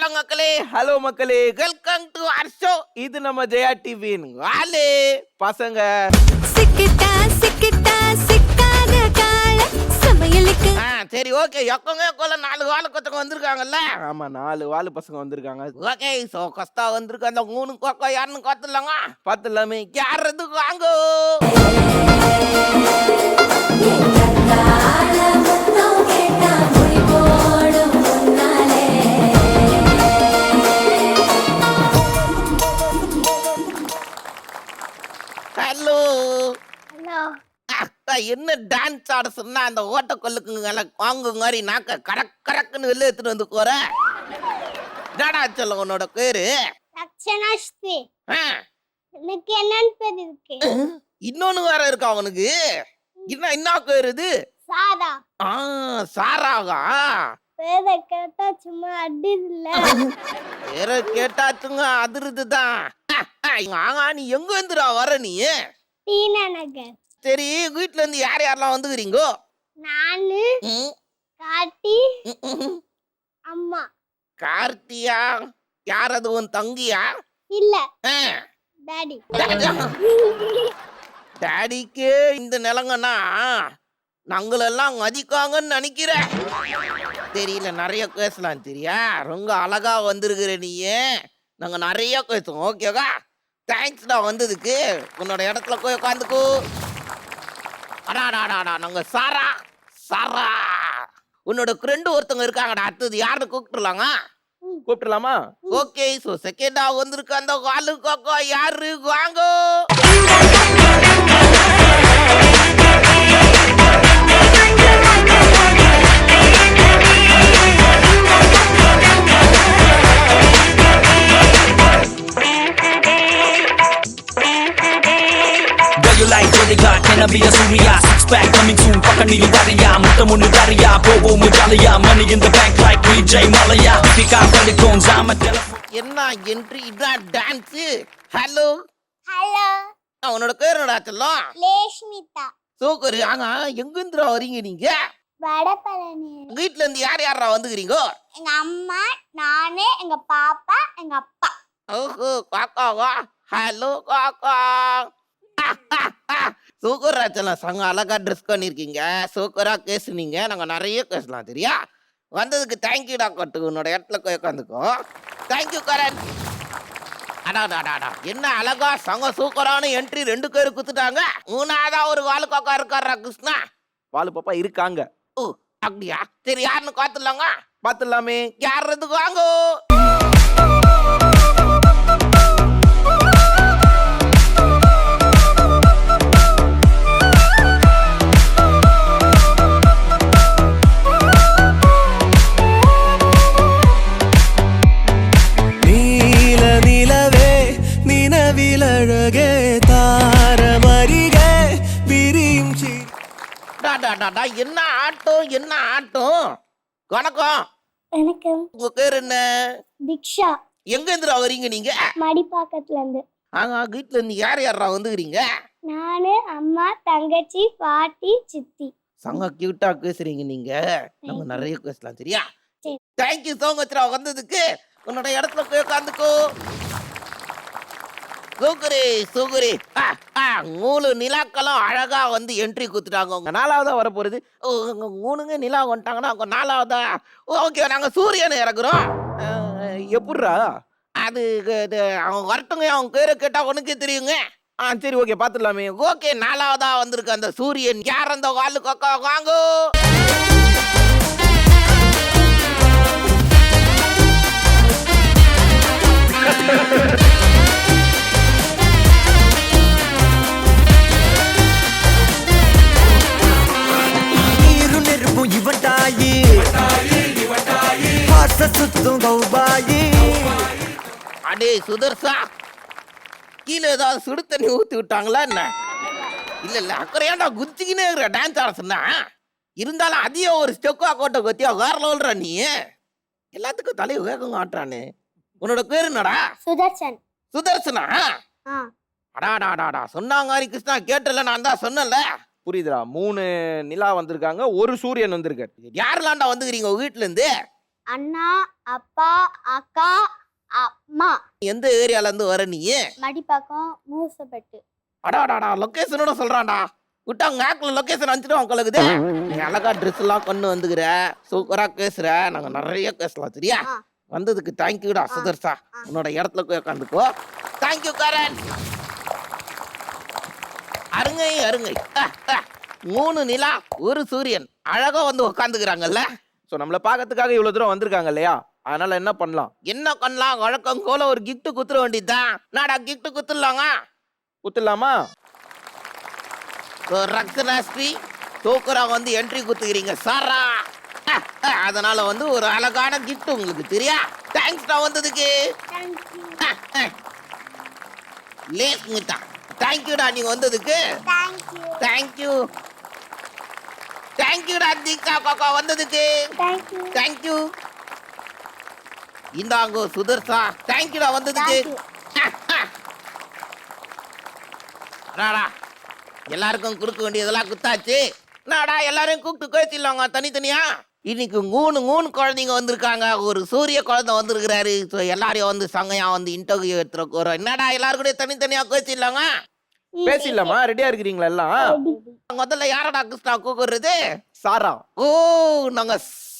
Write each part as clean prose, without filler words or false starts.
வணக்கம் மக்களே, ஹலோ மக்களே, வெல்கம் டு our show. இது நம்ம ஜெயா டிவியின் வாலே பசங்க. சிக்கிட்டா சிக்கிட்டா சிக்காத கால சமையலுக்கு. சரி ஓகே, எக்கங்க கொள்ள 4 வாழை கொத்தங்க வந்திருக்காங்கல்ல. ஆமா 4 வாழை பசங்க வந்திருக்காங்க. ஓகே சோ கஸ்தா வந்திருக்க அந்த 3 கொக்கோ யாருன்னு காத்துலாங்க. பாத்துலாமே யாரது வாங்கோ. Hello hello. என்ன டான்ஸ் ஆட சொன்னா அந்த ஓட்டக்கொல்லுக்குங்க வாங்கு மாதிரி நாக்க கரக் கரக்குன்னு வெளில எடுத்துட்டு வந்து போற. என்னடா சொல்ல உன்னோட பேரு? லக்ஷனாஸ்ரீ. ஆ, எனக்கு என்னன்னு பேர் இருக்கு? இன்னொன்னு வேற இருக்கா அவனுக்கு. என்ன பேரு இது? சாரா. சாராவா? பேரை கேட்டா சும்மா அடிதில்ல. பேரை கேட்டாச்சுங்க அதிருதுதான். ஆகா நீ எங்க வந்துடா வர நீ? டீனா நகர். சரி வீட்டுல இருந்து யார் யாரெல்லாம் வந்துக்கிறீங்கோ? நானு, ம், காட்டி, ம், ம். அம்மா. கார்த்தியா? யார் அது உன் தங்கியா? இல்ல, ஆ, டாடி. டாடிக்கே இந்த நிலங்கன்னா நாங்களெல்லாம் மதிக்காங்கன்னு நினைக்கிறேன். தெரியல, நிறைய பேசலாம் தெரியா. ரொம்ப அழகா வந்திருக்கிற நீயே. நாங்க நிறைய பேசுவோம் ஓகேவா? தேங்க்ஸ்டா வந்ததுக்கு. உன்னோட இடத்துல போய் உட்காந்துக்கோ. அடாடாடாடா நாங்க சாரா சாரா உன்னோட ஃப்ரெண்டு ஒருத்தவங்க இருக்காங்கடா. அடுத்தது யாருன்னு கூப்பிட்டுலாமா? ஓகே சோ செகண்டா வந்திருக்க அந்த வாலு கோக்கோ யாரு வாங்கோ. You like Jolly God, can I be a Surya? Six pack coming soon, paka nili dariya, muttamunu dariya, bobo mujaliya, money in the bank like Vijay Malaya, pika telephones, I'm a telephone. என்ன entry இதான் dance. Hello hello. உன்னோட பேர் என்னடா சொல்லும்? லேஷ்மிதா. சூக்கரு. ஆனா எங்க இருந்துடா வரீங்க நீங்க? வடபழனி. வீட்டுல இருந்து யார் யாரா வந்துக்கிறீங்க? எங்க அம்மா, நானு, எங்க பாப்பா, எங்க அப்பா. ஓஹோ காக்காவா? ஹலோ காக்கா. சூக்கர் ராச்சலாம் சங்க அழகா ட்ரெஸ் பண்ணிருக்கீங்க. சூக்கரா பேசுனீங்க. நாங்க நிறைய பேசலாம் தெரியா. வந்ததுக்கு தேங்க்யூடா கட்டு. உன்னோட இடத்துல போய் உட்காந்துக்கோ. தேங்க்யூ கரண். அடாடாடாடா என்ன அழகா சங்க சூப்பரான என்ட்ரி 2 பேரு குத்துட்டாங்க. மூணாவதா ஒரு வாலு காக்கா இருக்காரா கிருஷ்ணா? வாலு பாப்பா இருக்காங்க. ஓ அப்படியா? சரி யாருன்னு காத்துலாங்க. பாத்துலாமே யாருக்கு வாங்கோ. என்ன ஆட்டம் என்ன ஆட்டம். வணக்கம். வணக்கம். உங்க பேர் என்ன? திக்ஷா. எங்க இருந்துடா வரீங்க நீங்க? மடிப்பாக்கத்துல இருந்து. வீட்டுல இருந்து யார் யாரா வந்துக்கிறீங்க? நானு, அம்மா, தங்கச்சி, பாட்டி, சித்தி. சங்க கியூட்டா பேசுறீங்க நீங்க. நம்ம நிறைய பேசலாம் சரியா? சரி. தேங்க்யூ சோ மச் வந்ததுக்கு. உன்னோட இடத்துல போய் உட்காந்துக்கோ. சூக்கரே சூக்கரே. 3 நிலாக்களும் அழகா வந்து என்ட்ரி குத்துட்டாங்க. உங்க 4வதா வர போறது. 3 நிலா வந்துட்டாங்கன்னா அவங்க 4வதா. ஓகே நாங்க சூரியனை இறக்குறோம். எப்படிரா அது? அவங்க வரட்டுங்க. அவங்க பேரை கேட்டா உனக்கே தெரியுங்க. சரி ஓகே பாத்துடலாமே. ஓகே 4வதா வந்திருக்கு அந்த சூரியன். யார் அந்த வாலு கொக்கா வாங்கோ. அடே சுதர்சா, கீழே ஏதாவது சுடு தண்ணி ஊத்தி விட்டாங்களா என்ன? இல்ல அக்கறையாண்டா குதிச்சுக்கினே இருக்கிற டான்ஸ் ஆட சொன்னா. இருந்தாலும் அதிகம் ஒரு ஸ்டெக்கா கோட்டை கொத்தியா வேற லெவல்ற நீ. எல்லாத்துக்கும் தலையை வேகம் ஆட்டுறானே. உன்னோட பேரு என்னடா? சுதர்சன். சுதர்சனா? அடாடாடாடா சொன்னாங்க கிருஷ்ணா கேட்டல. நான் தான் சொன்னல. புரியுதுடா. 3 நிலா வந்திருக்காங்க, ஒரு சூரியன் வந்திருக்காரு. யாரெல்லாம்டா வந்துக்கிறீங்க வீட்டுல இருந்து? அண்ணா அப்பா அக்கா அம்மா. எந்த ஏரியால இருந்து வர நீ? மடிப்பாக்கம் மூசப்பட்டு. அடாடாடா லொகேஷனோட சொல்றான்டா. விட்டா உங்க லொகேஷன் அனுப்பிச்சிட்டு உங்களுக்கு நீ அழகா ட்ரெஸ் எல்லாம் கொண்டு வந்துக்கிற, சூப்பரா பேசுற, நாங்க நிறைய பேசலாம் சரியா? வந்ததுக்கு தேங்க்யூடா சுதர்ஷா. உன்னோட இடத்துல போய் உட்காந்துக்கோ. தேங்க்யூ கரண். அருங்கை அருங்கை. 3 நிலா 1 சூரியன் அழகா வந்து உட்காந்துக்கிறாங்கல்ல. ஸோ நம்மளை பார்க்கறதுக்காக இவ்வளோ தூரம் வந்திருக்காங்க இல்லையா, அதனால என்ன பண்ணலாம்? என்ன பண்ணலாம்? வழக்கம் போல ஒரு கிஃப்ட் குத்துற வேண்டியதுதான். நாடா கிஃப்ட் குத்துடலாங்க. குத்துடலாமா? ரக்ஷனாஸ்ரீ சூப்பரா வந்து என்ட்ரி குத்துக்கிறீங்க சாரா. அதனால வந்து ஒரு அழகான கிஃப்ட் உங்களுக்கு தெரியா. தேங்க்ஸ்டா வந்ததுக்கு. லேஸ்மிதா தேங்க்யூடா நீங்க வந்ததுக்கு. தேங்க்யூ தேங்க்யூடா தீக்ஷா காக்கா வந்ததுக்கு. தேங்க்யூ. இந்தாங்கோ சுதர்ஷா தேங்க்யூடா வந்ததுக்கு. நாடா எல்லாருக்கும் கொடுக்க வேண்டியதெல்லாம் குத்தாச்சு. நாடா எல்லாரையும் கூப்பிட்டு கோச்சிடலாங்க தனித்தனியா. இன்னைக்கு 3 குழந்தைங்க வந்திருக்காங்க. ஒரு சூரிய குழந்தை வந்திருக்கிறாரு. ஸோ எல்லாரையும் வந்து சங்கையா வந்து இன்டர்வியூ எடுத்துட்டு போறோம். என்னடா எல்லாரும் கூட தனித்தனியா கோச்சிடலாங்க. பேசிடலாமா? ரெடியா இருக்கிறீங்களா எல்லாம்? முதல்ல யாரடா கிருஷ்ணா கூப்பிடுறது? சாரா. ஓ நாங்க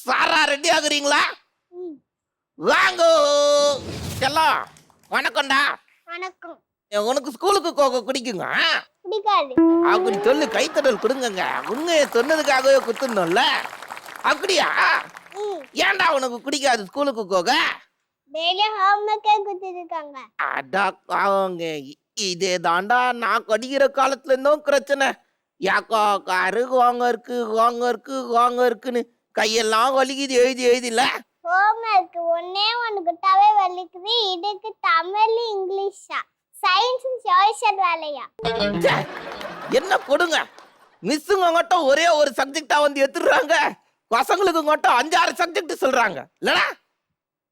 சாரா ரெடி ஆகுறீங்களா? வாங்கோ செல்லம். வணக்கம்டா. வணக்கம். உனக்கு ஸ்கூலுக்கு போக பிடிக்குங்க? பிடிக்காது. அப்படி சொல்லு கைத்தடல் கொடுங்க. உண்மையை சொன்னதுக்காகவே குத்துணும்ல. அப்படியா? ஏன்டா உனக்கு பிடிக்காது ஸ்கூலுக்கு போக? டெய்லி ஹோம்வொர்க்கே கொடுத்துருக்காங்க. அடா அவங்க இதே தாண்டா நான் படிக்கிற காலத்துல இருந்தும் பிரச்சனை. யாக்கா அருகு வாங்க இருக்குன்னு கையெல்லாம் வலிக்குது எழுதில. ஹோம்வொர்க் ஒண்ணே ஒண்ணு கிட்டாவே வலிக்குது. இதுக்கு தமிழ் இங்கிலீஷா சயின்ஸ் சோஷியல் வேலையா? என்ன கொடுங்க. மிஸ்ஸுங்க மட்டும் ஒரே ஒரு சப்ஜெக்டா வந்து எடுத்துடுறாங்க. பசங்களுக்கு மட்டும் 5-6 சப்ஜெக்ட் சொல்றாங்க இல்லடா.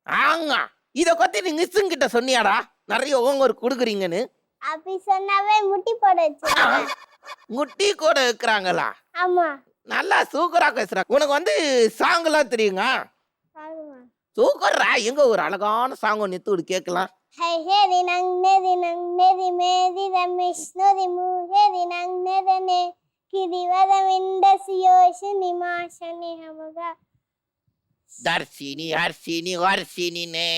ஆங்க இத பத்தி நீ மிஸ்ஸுங்க கிட்ட சொன்னியாடா நிறைய ஹோம்வொர்க் கொடுக்குறீங்கன்னு? அப்படி சொன்னாவே முட்டி போட வச்சிருக்காங்க. முட்டி கூட இருக்கிறாங்களா? ஆமா. நல்லா சூப்பரா பேசுறா. உனக்கு வந்து சாங் எல்லாம் தெரியுங்க? ஆமா. சூப்பரா. எங்க ஒரு அழகான சாங் ஒன்று எடுத்து கேட்கலாம். ஹே ஹே தினங் நெதினங் நெதி மேதி ரமேஷ் நதி மு ஹே தினங் நெதனே கிதி வதம் இண்டசியோஷனி மாஷனி ஹமகா தர்ஷினி ஹர்ஷினினே.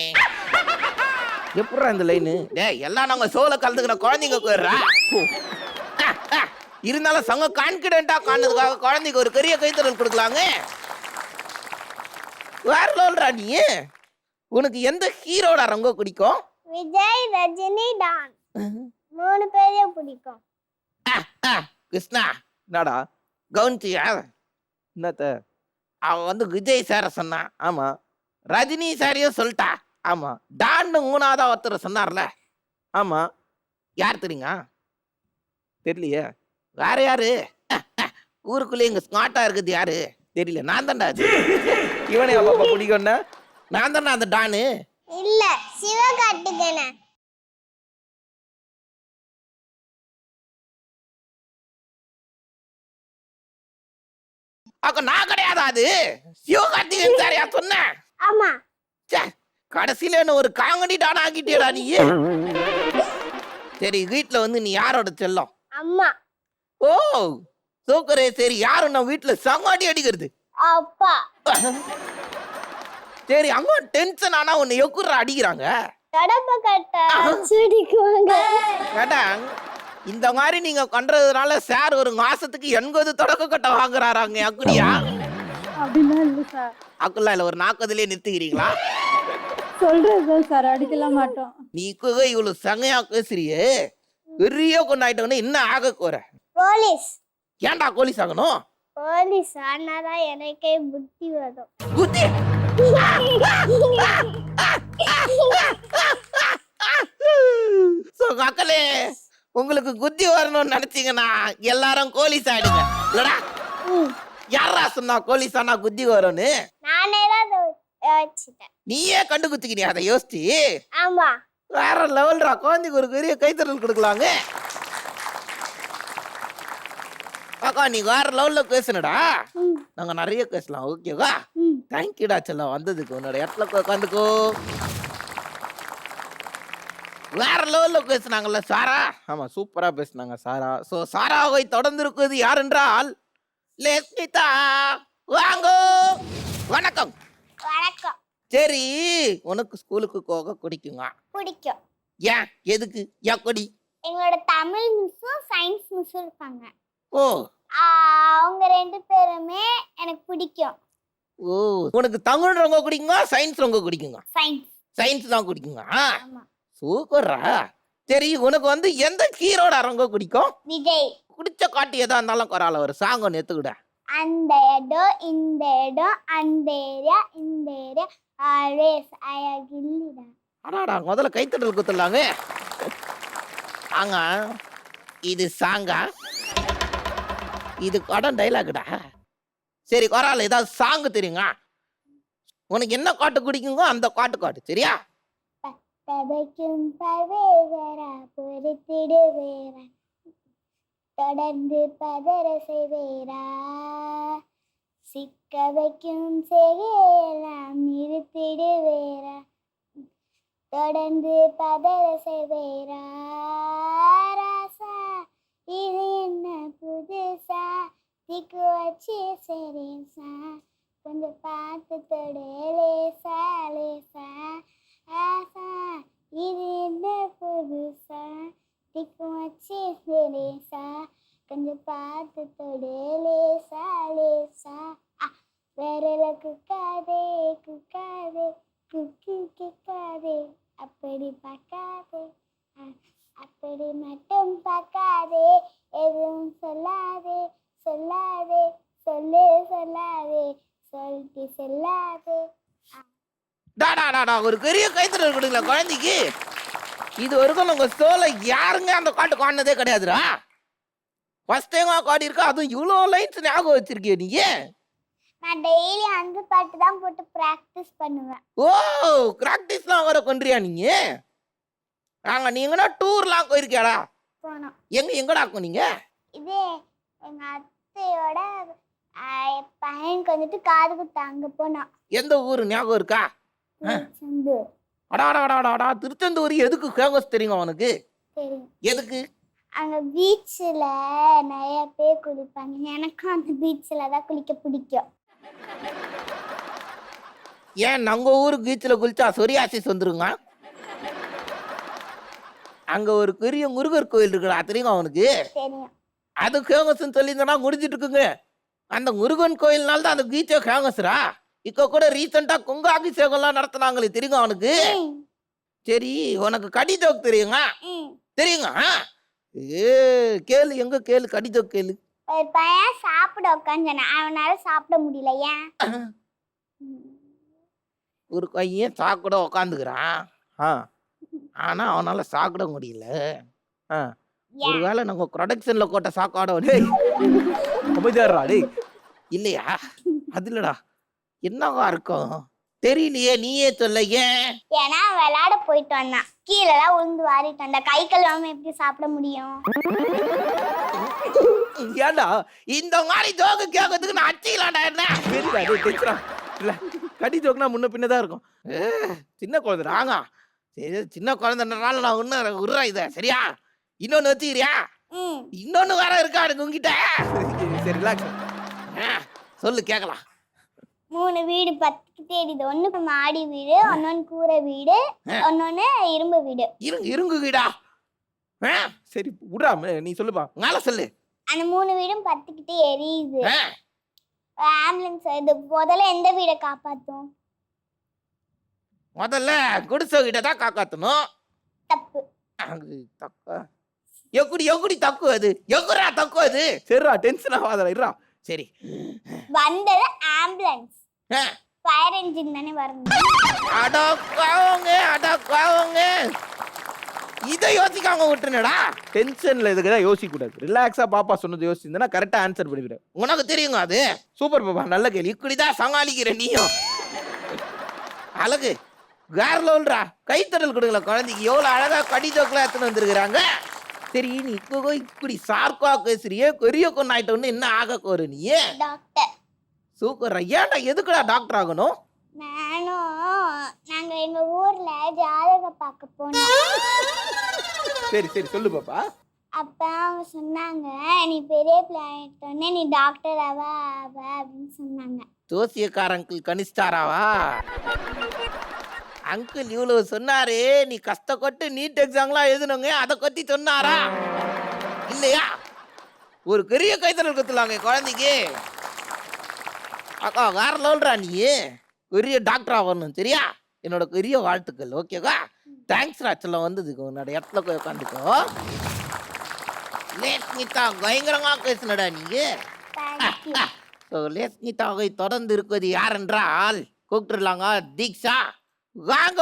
எப்படா இந்த லைனு? டேய் எல்லாம் நாங்க சோல கலந்துக்கிற குழந்தைங்க போயிடுறா. இருந்தாலும் சங்க கான்பிடென்ட்டா காணதுக்காக குழந்தைக்கு ஒரு பெரிய கைத்தறல் கொடுக்கலாங்க. வேற லோல்ரா நீ. உனக்கு எந்த ஹீரோட ரொம்ப பிடிக்கும்? விஜய் ரஜினி டான் 3 பேரையும் பிடிக்கும். கிருஷ்ணா என்னடா? கவுன்சியா? என்னத்த? அவன் வந்து விஜய் சார சொன்னா. ஆமா. ரஜினி சாரையும் சொல்லிட்டா. ஆமா. டான்னு 3ஆவதா ஒருத்தர் சொன்னார்ல. ஆமா. யார் தெரியுங்க? தெரியலையே. வேற யாரு? ஊருக்குள்ளே இங்க ஸ்மார்ட்டா இருக்குது யாரு தெரியல. நான் தான்டா அது. இவனே அப்பா பிடிக்கும்னா? நான் தானே அந்த டானு. இல்ல சிவகார்த்திகேயன். அப்ப நான் கிடையாது அது. சிவகார்த்திகேயன் சாரையா சொன்னேன்? ஆமா. கடைசியில என்ன ஒரு காமெடி டான் ஆக்கிட்டியடா நீ. சரி வீட்டுல வந்து நீ யாரோட செல்லம்? அம்மா. ஓ சூக்கரே. சரி யாரும் நம்ம வீட்டுல சங்காட்டி அடிக்கிறது? அப்பா. சரி அங்க டென்ஷன் ஆனா உன்னை எக்குற அடிக்கிறாங்க? கடப்ப கட்ட சுடிக்குவாங்க. கேட்டாங்க இந்த மாதிரி நீங்க பண்றதுனால சார் ஒரு மாசத்துக்கு 80 தொடக்க கட்ட வாங்குறாராங்க. அப்படியா? அப்படிலாம் இல்லை சார். அக்குள்ள இல்ல ஒரு 40லயே நிறுத்திக்கிறீங்களா? சொல்றது சார், அடிக்கலாம் மாட்டோம். நீ இவ்வளவு சங்கையா பேசுறியே, பெரிய கொண்டாயிட்டவனே என்ன ஆக போற? போலீஸ். ஏன்டா போலீஸ் ஆகணும்? போலீஸ் ஆனாதான் எனக்கே புத்தி வரும். புத்தி? மக்களே உங்களுக்கு புத்தி வரணும்னு நினைச்சீங்கன்னா எல்லாரும் கோலிஸ் ஆயிடுங்க இல்லடா. யாரா சொன்னா கோலிஸ் ஆனா புத்தி வரும்னு? நானே தான் யோசிச்சிட்டேன். நீயே கண்டு குத்திக்கிறியா அதை யோசிச்சு? ஆமா. வேற லெவல்ரா. குழந்தைக்கு ஒரு பெரிய கைத்தறல் கொடுக்கலாங்க. அக்கா நீ வேற லெவல்ல பேசுனடா. ம் நாங்க நிறைய பேசலாம். ஓகேவா? ம் தேங்க்யூடா செல்லம் வந்ததுக்கு. உன்னோட இடத்துல போய் உட்காந்துக்கோ. வேற லெவல்ல பேசுனாங்கல்ல சாரா. ஆமா சூப்பரா பேசுனாங்க சாரா. சோ சாராவை தொடர்ந்து இருக்குது யார் என்றால் லெஸ்மிதா. வாங்கோ. வணக்கம். வணக்கம். சரி உனக்கு ஸ்கூலுக்கு போக பிடிக்குங்க? பிடிக்கும். ஏன் எதுக்கு ஏன் கொடி? எங்களோட தமிழ் மிஸ்ஸும் சயின்ஸ் மிஸ்ஸும் இருப்பாங்க. ஓ அவங்க 2 பேருமே எனக்கு பிடிக்கும். ஓ உனக்கு தமிழ் ரொம்ப பிடிக்குங்க சயின்ஸ் ரொம்ப பிடிக்குங்க? சயின்ஸ். சயின்ஸ் தான் பிடிக்குங்க. ஆமா. சூப்பரா. சரி உனக்கு வந்து எந்த ஹீரோட ரொம்ப பிடிக்கும்? விஜய். பிடிச்ச காட்டு எதா இருந்தாலும் குறால ஒரு சாங் ஒன்று எடுத்துக்கிட. அந்த இடம் இந்த இடம் அந்த ஏரியா இந்த ஏரியா ஆல்வேஸ் அழகில்லிடா. அடாடா முதல்ல கைத்தட்டல் குத்துலாங்க. ஆங்க இது சாங்கா இது படம் டைலாக்டா. சரி குறால ஏதாவது சாங் தெரியுங்க? உனக்கு என்ன காட்டு பிடிக்குங்க அந்த காட்டு காட்டு சரியா? பதைக்கும் பவேரா பொறுத்திடுவேரா தொடர்ந்து பதற செய்வேரா சிக்க வைக்கும் செய்யலாம் நிறுத்திடுவேரா தொடர்ந்து பதற செய்வேரா ராசா இது என்ன புதுசா திக்கு வச்சு சரிசா கொஞ்சம் பார்த்து தொடு லேசா லேசா ஆசா இது என்ன புதுசா திக்கு வச்சு சரிசா கொஞ்சம் பார்த்து தொடு லேசா லேசா விரல குக்காதே குக்காதே குக்கி கிக்காதே அப்படி பார்க்காதே அப்படி மட்டும் பார்க்காதே எதுவும் சொல்லாதே சொல்லாதே சொல்லு சொல்லாதே சொல்லிட்டு சொல்லாதே. டாடா ஒரு பெரிய கைத்தட்டல் கொடுக்கல குழந்தைக்கு. இது வரைக்கும் உங்க ஸ்டோல யாருங்க அந்த காட்டு காணதே கிடையாதுடா. ஃபர்ஸ்ட் டைம் காடி இருக்கா அதுவும் இவ்வளோ லைன்ஸ் ஞாபகம் வச்சிருக்கிய நீ? நான் டெய்லி அந்த பாட்டு தான் போட்டு ப்ராக்டிஸ் பண்ணுவேன். ஓ பிராக்டிஸ்லாம் வர பண்றியா நீங்க? நாங்க நீங்கன்னா டூர்லாம் போயிருக்கியாடா? போனோம். எங்கடா போனீங்க? இதே எங்க அத்தையோட பையனுக்கு வந்துட்டு காது குத்து அங்க போனோம். எந்த ஊர் ஞாபகம் இருக்கா? திருச்செந்தூர். அடாடாடாடா திருச்செந்தூர் எதுக்கு ஃபேமஸ் தெரியுமா உனக்கு? தெரியும். எதுக்கு? அங்க பீச்சில் நிறைய பேர் குளிப்பாங்க. எனக்கும் அந்த பீச்சில் தான் குளிக்க பிடிக்கும். ஏன் நம்ம ஊர் பீச்சில் குளிச்சா சொரியாசிஸ் வந்துருங்க? அங்க ஒரு பெரிய முருகர் கோயில் இருக்குடா தெரியுமா அவனுக்கு? தெரியும். அது ஃபேமஸ்ன்னு சொல்லியிருந்தா முடிஞ்சிட்டு இருக்குங்க. அந்த முருகன் கோயில்னால தான் அந்த பீச்சே ஃபேமஸ்ரா. இப்போ கூட ரீசெண்டா குங்காபிஷேகம்லாம் நடத்தினாங்களே தெரியுங்க அவனுக்கு? சரி உனக்கு கடி ஜோக் தெரியுங்க? தெரியுங்க. கேளு எங்க கேளு கடி ஜோக் கேளு. ஒரு பையன் சாப்பிட உட்காந்தானே அவனால சாப்பிட முடியல. ஏன்? ஒரு பையன் சாப்பிட உக்காந்துக்கிறான். ஆனா அவனால சாப்பிட முடியல. ஒருவேளை நம்ம ப்ரொடக்ஷன்ல போட்ட சாக்காடோ டேய் இல்லையா? அது இல்லடா என்னவா இருக்கும் தெரியலையே நீயே சொல்ல. ஏன்? ஏன்னா விளையாட போயிட்டு வந்தான் கீழெல்லாம் உளுந்து வாரிட்டு வந்தா கை கழுவாம எப்படி சாப்பிட முடியும்? ஏண்டா இந்த மாதிரி ஜோக்கு கேட்கறதுக்கு நான் அச்சிக்கலாம்டா என்ன? சரிடா டேய் டென்ஷனா இல்ல கடி ஜோக்னா முன்ன பின்ன தான் இருக்கும். சின்ன குழந்தை ராங்க. சரி சின்ன குழந்தைனால நான் ஒன்னும் விடுறா இத சரியா? இன்னொன்னு வச்சுக்கிறியா? இன்னொன்னு வேற இருக்கா எனக்கு உங்ககிட்ட? சரி ரிலாக்ஸ். சொல்லு கேட்கலாம். 3 வீடு பத்துக்கிட்டே இருக்குது. ஒண்ணு மாடி வீடு, ஒன்னொன்னு கூரை வீடு, ஒன்னொன்னு இரும்பு வீடு. இருங்கு வீடா? சரி விடுறா நீ சொல்லுப்பா. மேல சொல்லு. அந்த 3 வீடும் பத்துக்கிட்டே எரியுது. ஆம்புலன்ஸ் இது முதல்ல எந்த வீடை காப்பாத்தும்? முதல்ல குடிசை வீட்டை தான் காக்காத்தணும். தப்பு. எப்படி தக்கு அது? எகுரா தக்கு அது? சரிடா டென்ஷன் ஆகாதடா இருடா. சரி வந்தது ஆம்புலன்ஸ். ஃபயர் என்ஜின் தானே வரணும். அடக்காவங்க இதை யோசிக்காம விட்டுனடா. டென்ஷன்ல இதுக்குதான் யோசிக்க கூடாது. ரிலாக்ஸா பாப்பா சொன்னது யோசிச்சிருந்தா கரெக்டா ஆன்சர் பண்ணிவிடு. உனக்கு தெரியுங்க அது? சூப்பர் பாப்பா நல்ல கேள்வி. இப்படிதான் சமாளிக்கிற நீயும். அழகு வேற லெவல்ரா. கைத்தடல் கொடுக்கல குழந்தைக்கு. எவ்வளவு அழகா கடி ஜோக்கெல்லாம் எடுத்துன்னு வந்துருக்குறாங்க. சரி நீ இப்போ இப்படி சார்க்கா பேசுறியே பெரிய கொண்டு ஆயிட்டோன்னு என்ன ஆக கோரு நீ டாக்டர். சூப்பர் ஏன்டா எதுக்குடா டாக்டர் ஆகணும் நாங்க எங்க ஊர்ல ஜாதகம் பார்க்க போனோம். சரி சரி சொல்லு பாப்பா. அப்ப அவங்க சொன்னாங்க நீ பெரிய பிளான் நீ டாக்டர் ஆவ அப்படின்னு சொன்னாங்க. ஜோசியக்கார அங்கிள் கனிஷ்டாராவா அங்கிள் இவ்வளவு சொன்னாரு நீ கஷ்டப்பட்டு நீட் எக்ஸாம்லாம் எழுதுனவங்க அதை பத்தி சொன்னாரா இல்லையா ஒரு பெரிய கைத்தறல் கத்துலாங்க குழந்தைக்கு அக்கா வேற லெவல்ரா நீ பெரிய டாக்டர் ஆகணும் சரியா என்னோட பெரிய வாழ்த்துக்கள் ஓகேவா தேங்க்ஸ் ராச்செல்லாம் வந்ததுக்கு உன்னோட இடத்துல போய் உட்காந்துக்கோ லேஸ்மிதா பயங்கரமா பேசுனடா நீங்க லேஸ்மிதாவை தொடர்ந்து இருப்பது யார் என்றால் கூப்பிட்டுலாங்க தீக்ஷா வாங்க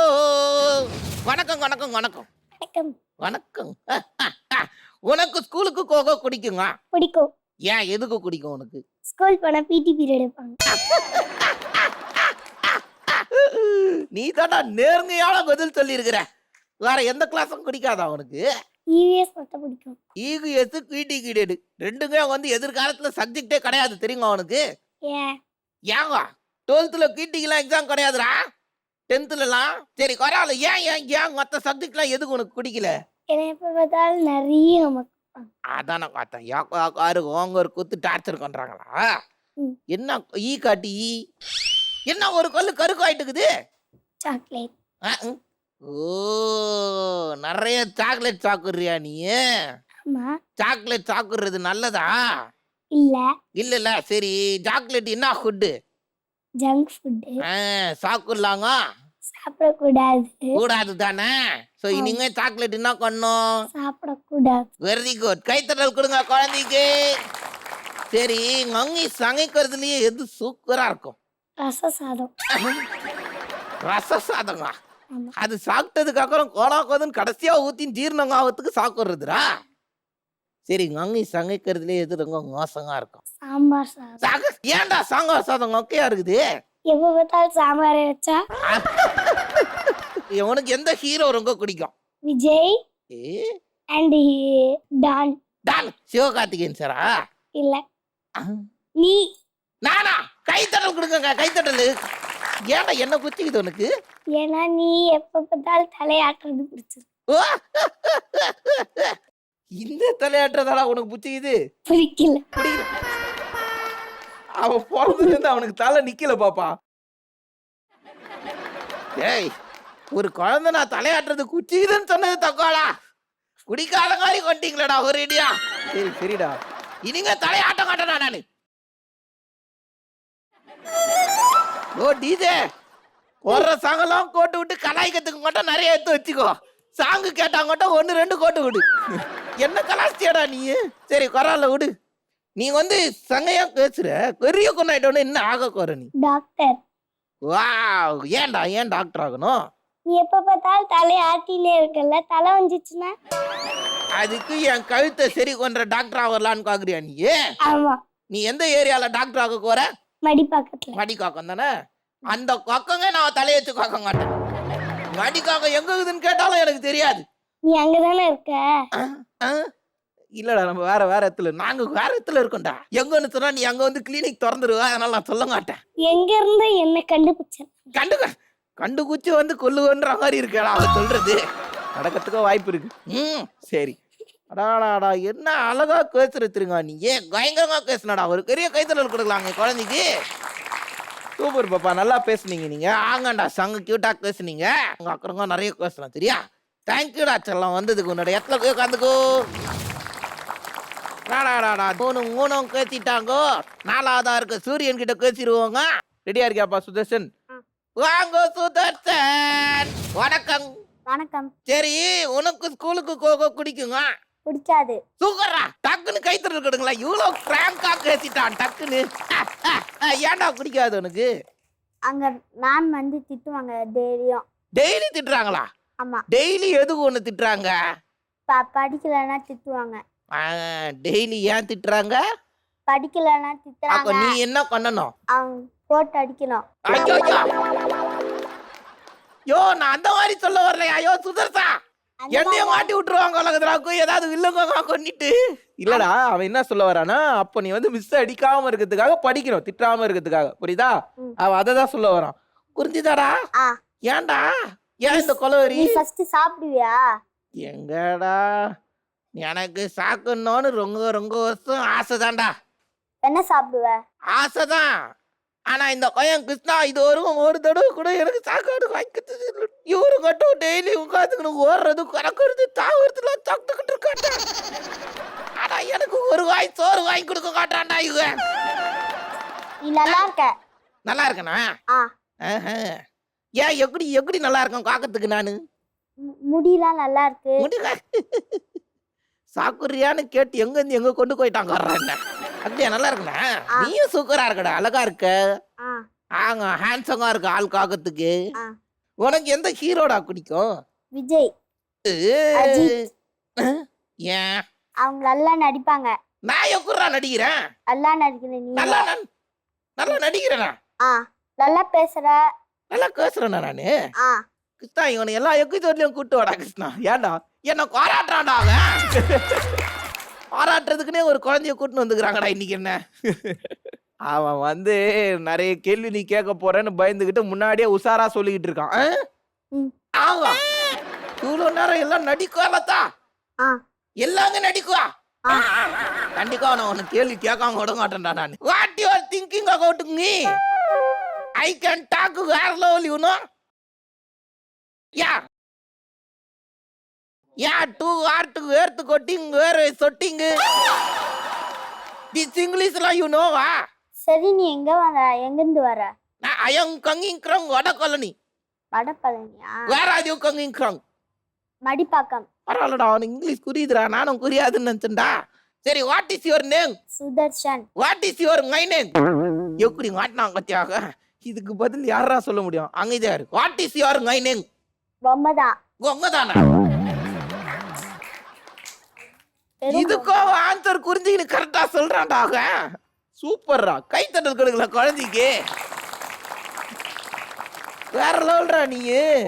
வணக்கம் வணக்கம் வணக்கம் வணக்கம். வணக்கம் உனக்கு ஸ்கூலுக்கு போக குடிக்குங்க பிடிக்கும். ஏன் எதுக்கு குடிக்கும் உனக்கு ஸ்கூல் போனா பிடி பீரியட் எடுப்பாங்க. நீ தானா நேர்மையான பதில் சொல்லி இருக்கிற வேற எந்த கிளாஸும் குடிக்காதா உனக்கு இவிஎஸ் மட்டும் பிடிக்கும். ஈகுஎஸ் பிடி கிடேடு ரெண்டுமே வந்து எதிர்காலத்துல சப்ஜெக்டே கிடையாது தெரியுமா உனக்கு ஏன் ஏங்க 12th கிடிக்கெல்லாம் எக்ஸாம் கிடையாதுடா 10th சரி பரவாயில்ல ஏன் ஏன் ஏன் மற்ற சப்ஜெக்ட்லாம் எதுக்கு உனக்கு பிடிக்கல என்ன எப்ப பார்த்தாலும் நிறைய அதான் நான் பார்த்தேன் யாரு அவங்க ஒரு குத்து டார்ச்சர் பண்றாங்களா என்ன ஈ காட்டி ஈ என்ன ஒரு கல்லு கருக்கு ஆயிட்டுக்குது சாக்லேட். ஓ நிறைய சாக்லேட் சாப்பிடுறியா நீ ஆமா. சாக்லேட் சாப்பிடுறது நல்லதா இல்ல இல்ல சரி சாக்லேட் என்ன ஃபுட்டு ஜங்க் ஃபுட் சாப்பிடலாங்க சாப்பிடக்கூடாது. கூடாது தானே சோ இனிமே சாக்லேட் என்ன பண்ணும் சாப்பிடக்கூடாது. வெரி குட் கைத்தட்டல் கொடுங்க குழந்தைக்கு சரி மங்கி சமைக்கிறதுலயே எது சூப்பரா இருக்கும் ரச சாதம். ரச சாதமா ஆமா. அது சாப்பிட்டதுக்கு அப்புறம் கோலா கோதுன்னு கடைசியா ஊத்தி ஜீரணம் ஆகிறதுக்கு சாப்பிடுறதுடா சரி மங்கி சமைக்கிறதுலயே எது ரொம்ப மோசமா இருக்கும் சாம்பார் சாதம். ஏன்டா சாம்பார் சாதம் ஒக்கையா இருக்குது எப்ப பார்த்தாலும் சாம்பார் வச்சா உனக்கு எந்த ஹீரோ ரொம்ப பிடிக்கும் விஜய் ஏ அண்ட் டான். டான் சிவகார்த்திகேயன் சாரா இல்ல நீ. நானா கைத்தட்டல் கொடுங்க கைத்தட்டல் ஏன்டா என்ன குச்சிக்குது உனக்கு ஏன்னா நீ எப்ப பார்த்தாலும் தலையாட்டுறது பிடிச்சிருக்கு. ஓ! இந்த தலையாட்டுறதாடா உனக்கு புச்சிக்குது பிடிக்கல. அவன் பிறந்ததுல இருந்து அவனுக்கு தலை நிக்கல பாப்பா. ஏய் ஒரு குழந்தை நான் தலையாட்டுறது குச்சிக்குதுன்னு சொன்னது தக்காளா குடிக்காத மாதிரி கொண்டீங்களடா ஒரு இடியா சரி சரிடா. இனிங்க தலையாட்ட மாட்டேனா நானு ஓ டிஜே ஒரு சாங்கெல்லாம் கோட்டு விட்டு கலாய்க்கிறதுக்கு மட்டும் நிறைய எடுத்து வச்சுக்கோ சாங்கு கேட்டாங்கட்டும் 1-2 கோட்டு விடு என்ன கலாச்சியாடா நீ சரி கொரால விடு நீ வந்து சங்கையா பேசுற பெரிய கொண்டாயிட்டோன்னு என்ன ஆக கோர நீ டாக்டர். வா ஏன்டா ஏன் டாக்டர் ஆகணும் நீ எப்ப பார்த்தாலும் தலையாட்டிலே இருக்கல தலை வந்துச்சுன்னா அதுக்கு என் கழுத்தை சரி கொன்ற டாக்டர் ஆகலான்னு பாக்குறியா நீ ஆமா. நீ எந்த ஏரியால டாக்டர் ஆக கோர மடி பக்கத்துல. மடிக்காக்கம் தானே அந்த கொக்கங்க நான் தலைய வச்சு காக்க மாட்டேன் மடிக்காக்கம் எங்க இருக்குதுன்னு கேட்டாலும் எனக்கு தெரியாது நீ அங்கதானே இருக்க. இல்லடா நம்ம வேற வேற இடத்துல நாங்க வேற இடத்துல இருக்கோம்டா எங்கன்னு சொன்னா நீ அங்க வந்து கிளினிக் திறந்துருவ அதனால நான் சொல்ல மாட்டேன் எங்க இருந்து என்ன கண்டுபிடிச்சேன். கண்டுகுச்சி வந்து கொல்லுவன்ற மாதிரி இருக்கா அவ சொல்றது நடக்கிறதுக்கு வாய்ப்பு இருக்கு. சரி அடாடாடா என்ன அழகா பேசுறதுங்க நீ ஏன் பயங்கரமா பேசுனடா ஒரு பெரிய கைத்தறல் கொடுக்கலாங்க குழந்தைக்கு சூப்பர் பாப்பா நல்லா பேசுனீங்க நீங்க. ஆங்கண்டா சங்க கியூட்டா பேசுனீங்க உங்க அக்கறங்க நிறைய பேசலாம் சரியா தேங்க்யூடா செல்லம் வந்ததுக்கு உன்னோட இடத்துல போய் உட்காந்துக்கோ டாடாடாடா மூணும் பேசிட்டாங்கோ 4வதா இருக்க சூரியன் கிட்ட பேசிடுவோங்க ரெடியா இருக்கியாப்பா சுதர்ஷன்? வாங்க சுதர்சன் வணக்கம். வணக்கம். சரி உனக்கு ஸ்கூலுக்கு போக பிடிக்குங்க பிடிக்காது. சூப்பரா டக்குன்னு கைத்தறல் கொடுங்களா இவ்வளவு பிராங்கா பேசிட்டான் டக்குன்னு ஏன்டா பிடிக்காது உனக்கு அங்க மேம் வந்து திட்டுவாங்க டெய்லியும். டெய்லி திட்டுறாங்களா ஆமா. டெய்லி எதுக்கு ஒண்ணு திட்டுறாங்க படிக்கலன்னா திட்டுவாங்க. டெய்லி ஏன் திட்டுறாங்க படிக்கலன்னா அப்ப திட்டுறாங்க. நீ என்ன பண்ணணும் அவங்க போட்டு அடிக்கணும். ஐயோ யோ நான் அந்த மாதிரி சொல்ல வரலையா ஐயோ சுதர்சா என்னைய மாட்டி விட்டுருவாங்க உலகத்துலாக்கும் ஏதாவது இல்லங்க கொன்னிட்டு. இல்லடா அவன் என்ன சொல்ல வரானா, அப்ப நீ வந்து மிஸ் அடிக்காம இருக்கிறதுக்காக படிக்கணும், திட்டாம இருக்கிறதுக்காக. புரியுதா? அவன் அதை தான் சொல்ல வரான். புரிஞ்சுதாடா? ஆ ஏன்டா ஏன் இந்த கொலவரி? நீ ஃபர்ஸ்ட் சாப்பிடுவியா? எங்கடா எனக்கு சாக்கணும்னு ரொம்ப ரொம்ப வருஷம் ஆசைதான்டா, என்ன சாப்பிடுவ? ஆசைதான். ஆனா இந்த பையன் கிருஷ்ணா இது வரும் ஒரு தடவை கூட எனக்கு சாக்காடு வாங்கிக்கிறது இல்லை. இவரு மட்டும் டெய்லி உட்காந்துக்கணும், ஓடுறது கறக்குறது தாவறதுலாம் சாப்பிட்டுக்கிட்டு இருக்காண்டா. ஆனா எனக்கு ஒரு வாய் சோறு வாங்கி கொடுக்க மாட்டான்டா இவன். நீ நல்லா இருக்க. நல்லா இருக்கனா? ஆ ஆஹா. ஏன் எப்படி எப்படி நல்லா இருக்கேன் காக்கத்துக்கு நானு? முடியெல்லாம் நல்லா இருக்கு. முடியல. சாக்குறியான்னு கேட்டு எங்க இருந்து எங்க கொண்டு போயிட்டாங்க வர்றேன். அப்படியா நல்லா இருக்கனா? நீயும் சூப்பரா இருக்கடா, அழகா இருக்க. ஆ ஆங்க ஹேண்ட்ஸமா இருக்க ஆள் காக்கத்துக்கு. ஆ உனக்கு எந்த ஹீரோடா பிடிக்கும்? விஜய், ஏய். அஜித். ஏன் அவங்க நல்லா நடிப்பாங்க. நான் எப்படா நடிக்கிறேன்? நல்லா நடிக்கிற நீ. நல்லா நல்லா நடிக்கிறேனா? ஆ நல்லா பேசுற. நல்லா பேசுறேனா நானு? ஆ கிருஷ்ணா இவனை எல்லா எக்குதோர்லயும் கூட்டு வாடா கிருஷ்ணா. ஏன்டா என்ன பாராட்டுறான்டா அவன். பாராட்டுறதுக்குன்னே ஒரு குழந்தைய கூட்டின்னு வந்துக்கிறாங்கடா இன்னைக்கு. என்ன அவன் வந்து நிறைய கேள்வி நீ கேட்க போறேன்னு பயந்துகிட்டு முன்னாடியே உஷாரா சொல்லிக்கிட்டு இருக்கான். ம். ஆமா இவ்வளவு நேரம் எல்லாம் நடிக்காலத்தா ஆ எல்லாமே நடிக்குவா. ஆ கண்டிப்பா நான் உனக்கு கேள்வி கேட்காம விட மாட்டேன்டா நான். What you are thinking about me? I can talk வேற level you know. Yeah yeah டூ ஆர்ட் வேர்த்து கொட்டிங் வேர் சொட்டிங் திஸ் இங்கிலீஷ்லாம் யூ நோவா? சரி, நீ எங்க வர? எங்க இருந்து வர? நான் ஐ அம் கங்கிங் ஃப்ரம் வட காலனி. வடபழனியா? Where are you coming from? மடிப்பாக்கம். பரவாயில்லடா அவனுக்கு இங்கிலீஷ் புரியுதுடா, நானும் புரியாதுன்னு நினைச்சேன்டா. சரி what is your name? Sudarshan. What is your my name? எப்படி மாட்டினாங்க கத்தியாக. இதுக்கு பதில் யாரா சொல்ல முடியும்? அங்கதான் இரு. What is your my name? பொம்மைதான். உங்கதானா? இதுக்கும் ஆன்சர் புரிஞ்சுக்கிட்டு கரெக்டா சொல்றான்டா அவன். சூப்பர்ரா. கைத்தட்டல் கொடுக்கல குழந்தைக்கு. வேற லெவல்டா நீ.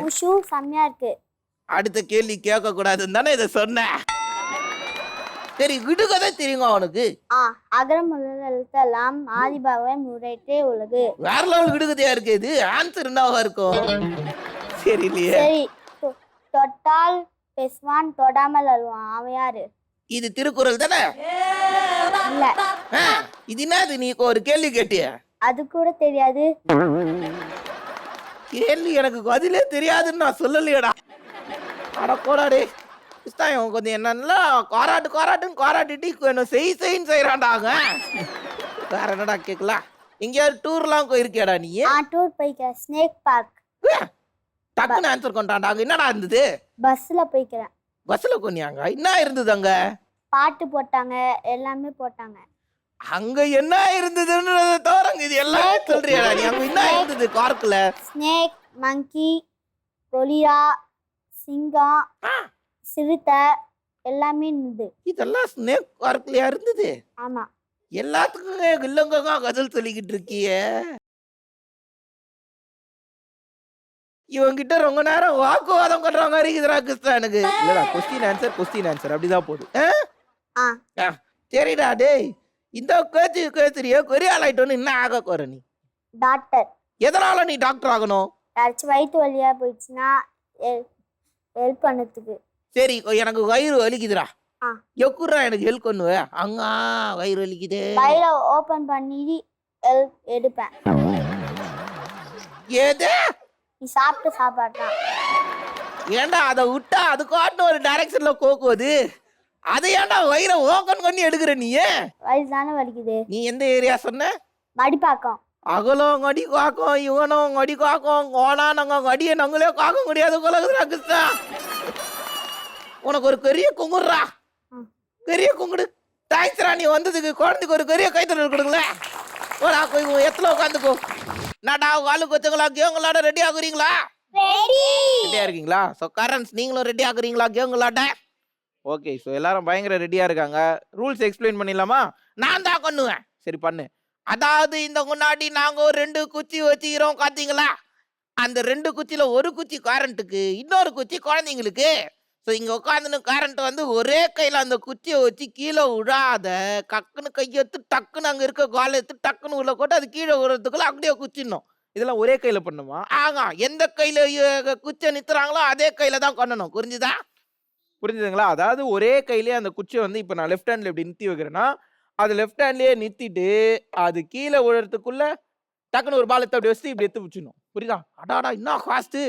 உன் ஷூ செம்மையா இருக்கு. அடுத்த கேள்வி கேட்க கூடாதுன்னு தானே இதை சொன்னேன். சரி விடுகதை தெரியுங்க அவனுக்கு? ஆ அகர முதல் எழுத்தெல்லாம் ஆதிபாகவே முறையிட்டே உலகு. வேற லெவல் விடுகதையா இருக்கு இது. ஆன்சர் என்னவா இருக்கும்? சரி இல்லையே. சரி, தொட்டால் பேசுவான் தொடாமல் அழுவான். அவன் யாரு? இது திருக்குறள் தானே? இல்ல, ஆ, இது என்னது நீ ஒரு கேள்வி கேட்டிய? அது கூட தெரியாது. கேள்வி எனக்கு பதிலே தெரியாதுன்னு நான் சொல்லலையடா. அட போடாடே கிருஷ்ணாயம் கொஞ்சம் என்னன்னா காராட்டுன்னு காராட்டிட்டு என்ன செய்ன்னு செய்யறான்டாங்க. வேற என்னடா கேட்கலாம்? எங்கேயாவது டூர்லாம் போயிருக்கியாடா நீ? டூர் போய்க்கிறேன். Snake park. டக்குன்னு ஆன்சர் கொண்டாண்டாங்க. என்னடா இருந்தது? பஸ்ல போய்க்கிறேன். பஸ்ல கொண்டியாங்க? என்ன இருந்தது அங்க? பாட்டு போட்டாங்க, எல்லாமே போட்டாங்க. அங்க என்ன இருந்ததுன்றத தவிரங்க இது எல்லாம் சொல்றியாடா நீ? அங்க என்ன இருந்தது பார்க்ல? ஸ்னேக், மங்கி, கொலிரா, சிங்கம், சிறுத்தை எல்லாமே இருந்தது. இதெல்லாம் ஸ்னேக் பார்க்லயா இருந்தது? ஆமா. எல்லாத்துக்கும் இல்லங்க பதில் சொல்லிக்கிட்டு இருக்கிய. இவங்கிட்ட ரொம்ப நேரம் வாக்குவாதம் பண்ற மாதிரி இருக்குதுடா கிருஷ்ணா எனக்கு. இல்லடா கொஸ்டின் ஆன்சர் அப்படிதான் போகுது. சரிடா டேய், இந்த கேத்திரியா கொரியால் ஆயிட்டோன்னு என்ன ஆக போற நீ? டாக்டர். எதனால நீ டாக்டர் ஆகணும்? யாராச்சும் வயிற்று வலியா போயிடுச்சுன்னா ஹெல்ப் பண்ணதுக்கு. சரி எனக்கு வயிறு வலிக்குதுடா, ஆ. எப்படா எனக்கு ஹெல்ப் பண்ணுவ? அங்க வயிறு வலிக்குது, வயிறை ஓபன் பண்ணி ஹெல்ப் எடுப்பேன். ஏதே நீ சாப்பிட்ட சாப்பாடு தான். ஏன்டா அதை விட்டா அது காட்டும் ஒரு டைரக்ஷன்ல போக்குவது, அதை ஏன்டா வயிறை ஓபன் பண்ணி எடுக்கிற நீ? வயிறு தானே வலிக்குது. நீ எந்த ஏரியா சொன்ன? மடிப்பாக்கம். அகலம் கடி காக்கும், இவனும் கடி காக்கும், கோனா நாங்க கடியை நாங்களே காக்க முடியாது கொலகுதுரா கிருஷ்ணா. உனக்கு ஒரு பெரிய குங்குடுறா, பெரிய குங்குடு. தேங்க்ஸ்ரா நீ வந்ததுக்கு. குழந்தைக்கு ஒரு பெரிய கைத்தறல் கொடுக்கல. ஓடா போய் எத்தனை உட்காந்துக்கோ. நாடா காலு கொச்சங்களா கேங்களோட ரெடி ஆகுறீங்களா? ரெடியா இருக்கீங்களா? ஸோ கரன்ஸ் நீங்களும் ரெடி ஆகுறீங்களா கேங்களோட? ஓகே, ஸோ எல்லாரும் பயங்கர ரெடியா இருக்காங்க. ரூல்ஸ் எக்ஸ்பிளைன் பண்ணிடலாமா? நான் தான் பண்ணுவேன். சரி பண்ணு. அதாவது இந்த முன்னாடி நாங்க ஒரு 2 குச்சி வச்சுக்கிறோம் பாத்தீங்களா? அந்த 2 குச்சியில ஒரு குச்சி கரண்ட்டுக்கு, இன்னொரு குச்சி குழந்தைங்களுக்கு. ஸோ இங்க உட்காந்துன்னு கரண்ட் வந்து ஒரே கையில அந்த குச்சியை வச்சு கீழே விழாத கக்குன்னு கையெடுத்து டக்குன்னு அங்க இருக்க காலை எடுத்து டக்குன்னு உள்ள போட்டு அது கீழே விழுறதுக்குள்ள அப்படியே குச்சிடணும். இதெல்லாம் ஒரே கையில பண்ணுமா? ஆமா, எந்த கையில குச்சியை நிறுத்துறாங்களோ அதே கையில தான் பண்ணணும். புரிஞ்சுதா? புரிஞ்சுதுங்களா? அதாவது ஒரே கையிலேயே அந்த குச்சியை வந்து இப்ப நான் லெஃப்ட் ஹேண்ட்ல இப்படி நிறுத்தி வைக்கிறேன்னா, அது லெஃப்ட் ஹேண்ட்லயே நிறுத்திட்டு அது கீழே விழுறதுக்குள்ள டக்குன்னு ஒரு பால் எடுத்து அப்படி வச்சு இப்படி எடுத்து வச்சிடணும். புரியுதா? அடாடா இன்னும் ஃபாஸ்ட்டு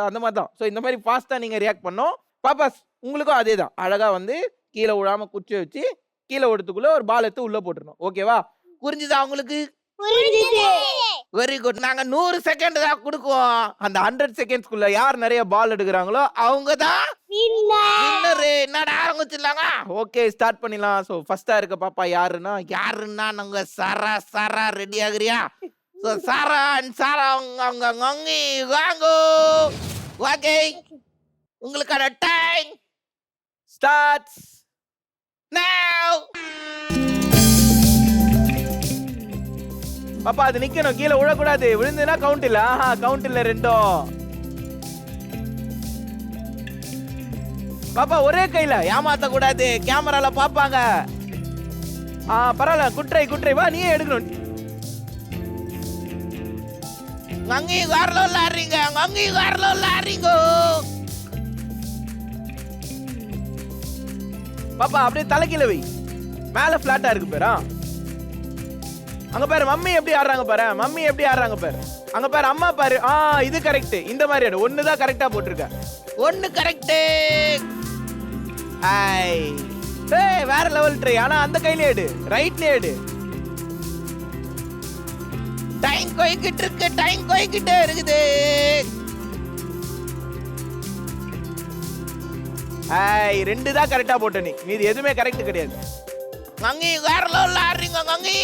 அந்த மாதிரி தான். ஸோ இந்த மாதிரி ஃபாஸ்ட்டாக நீங்கள் ரியாக்ட் பண்ணோம். பாப்பாஸ் உங்களுக்கும் அதே தான். அழகாக வந்து கீழே விழாம குச்சியை வச்சு கீழே விடுறதுக்குள்ள ஒரு பால் எடுத்து உள்ளே போட்டுருணும். ஓகேவா? புரிஞ்சுதா உங்களுக்கு? புரிஞ்சுது. Very good. நாங்க 100 செகண்ட் தான் கொடுக்குவோம். அந்த 100 செகண்ட்ஸ்குள்ள யார் நிறைய பால் எடுக்கிறாங்களோ அவங்க தான் winner. வின்னரு. என்னடா ஆரம்பிச்சிடலாங்க? ஓகே ஸ்டார்ட் பண்ணிடலாம். ஸோ ஃபர்ஸ்டா இருக்க பாப்பா யாருன்னா யாருன்னா நாங்க சாரா ரெடி ஆகுறியா? ஸோ சாரா அண்ட் சாரா அவங்க ngonggi வாங்கோ. ஓகே, உங்களுக்கான டைம் ஸ்டார்ட்ஸ். நவ. பாப்பா அது நிக்கணும், கீழே விழக்கூடாது. விழுந்துனா கவுண்ட் இல்ல. ஆஹா கவுண்ட் இல்ல ரெண்டும். பாப்பா ஒரே கையில ஏமாத்த கூடாது, கேமரால பாப்பாங்க. பரவாயில்ல, குட்ரை வா நீயே எடுக்கணும். ngonggi garlo லாரிங்க. பாப்பா அப்படியே தலைக்கீழ வை, மேல பிளாட்டா இருக்கு பேரா. அங்க பாரு மம்மி எப்படி ஆடுறாங்க பாரு. அங்க பாரு அம்மா பாரு. இது கரெக்ட். இந்த மாதிரி ஆடு. ஒன்னு தான் கரெக்டா போட்டுருக்க. ஒன்னு கரெக்ட். வேற லெவல் ட்ரை. ஆனா அந்த கையிலே எடு, ரைட்லயே எடு. டைம் போய்கிட்டே இருக்குது. ரெண்டு தான் கரெக்டா போட்ட நீ, மீதி எதுவுமே கரெக்ட் கிடையாது. ngonggi garlo லாரிங்க ngonggi.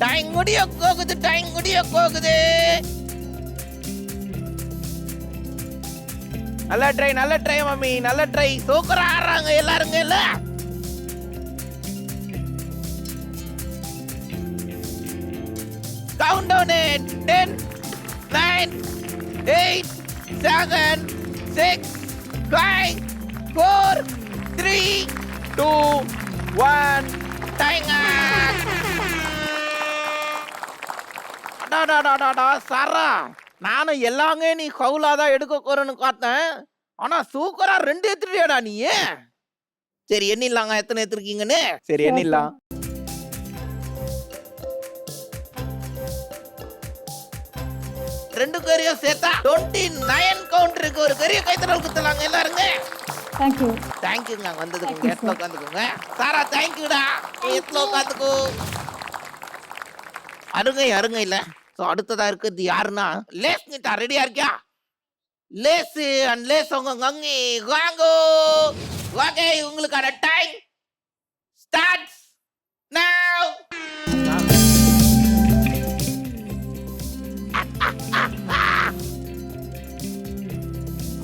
டைம் முடிய போகுது. நல்ல ட்ரை மம்மி, நல்ல ட்ரை. சூப்பரா ஆடுறாங்க எல்லாருங்க இல்ல? Count down 10 9 8 7 6 5 4 3 2 1 time. சாரா, நானும் எல்லாங்க நீ கவுலாதான் எடுக்க போறேன்னு பார்த்தேன். ஆனா சூப்பரா 2 எடுத்துட்டியாடா நீ. சரி எண்ணிடலாங்க எத்தனை எடுத்துருக்கீங்கன்னு. சரி எண்ணிடலாம். ரெண்டு பேரையும் சேர்த்தா 29 கவுண்ட் இருக்கு. ஒரு பெரிய கைத்தறல் குத்தலாங்க எல்லாருங்க. தேங்க்யூ. தேங்க்யூங்க வந்ததுக்கு. எட்ல உட்காந்துக்கோங்க. சாரா தேங்க்யூடா. எட்ல உட்காந்துக்கோ. அருங்க இல்ல. ஸோ அடுத்ததா இருக்கிறது யாருன்னா லேஸ். நீட்டா ரெடியா இருக்கியா? லேஸ் அண்ட் லேஸ் உங்க ngonggi வாங்கோ. ஓகே, உங்களுக்கான டைம் ஸ்டார்ட்ஸ் நவ.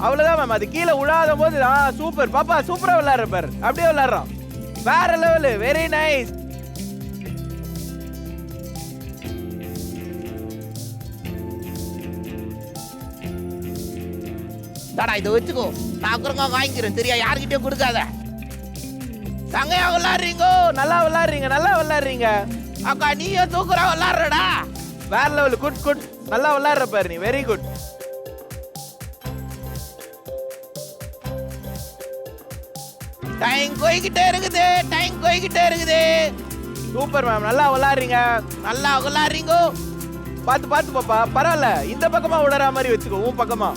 அவ்வளவுதான் மேம். அது கீழே விழாத போது சூப்பர். பாப்பா சூப்பரா விளையாடுற பாரு. அப்படியே விளையாடுறான். வேற லெவல். Very nice. தாடா இதை வச்சுக்கோ. நான் அப்புறமா வாங்கிக்கிறேன். சரியா? யாருக்கிட்டயும் கொடுக்காத. சங்கையா விளையாடுறீங்கோ. நல்லா விளையாடுறீங்க. அக்கா நீயும் தூக்குறா விளையாடுறடா. வேற லெவல். குட். நல்லா விளையாடுற பாரு நீ. Very good. டைம் போய்கிட்டே இருக்குது. Super ma'am. நல்லா விளையாடுறீங்க. பாத்து பாப்பா. பரவாயில்ல, இந்த பக்கமா விடற மாதிரி வச்சுக்கோ. உன் பக்கமா.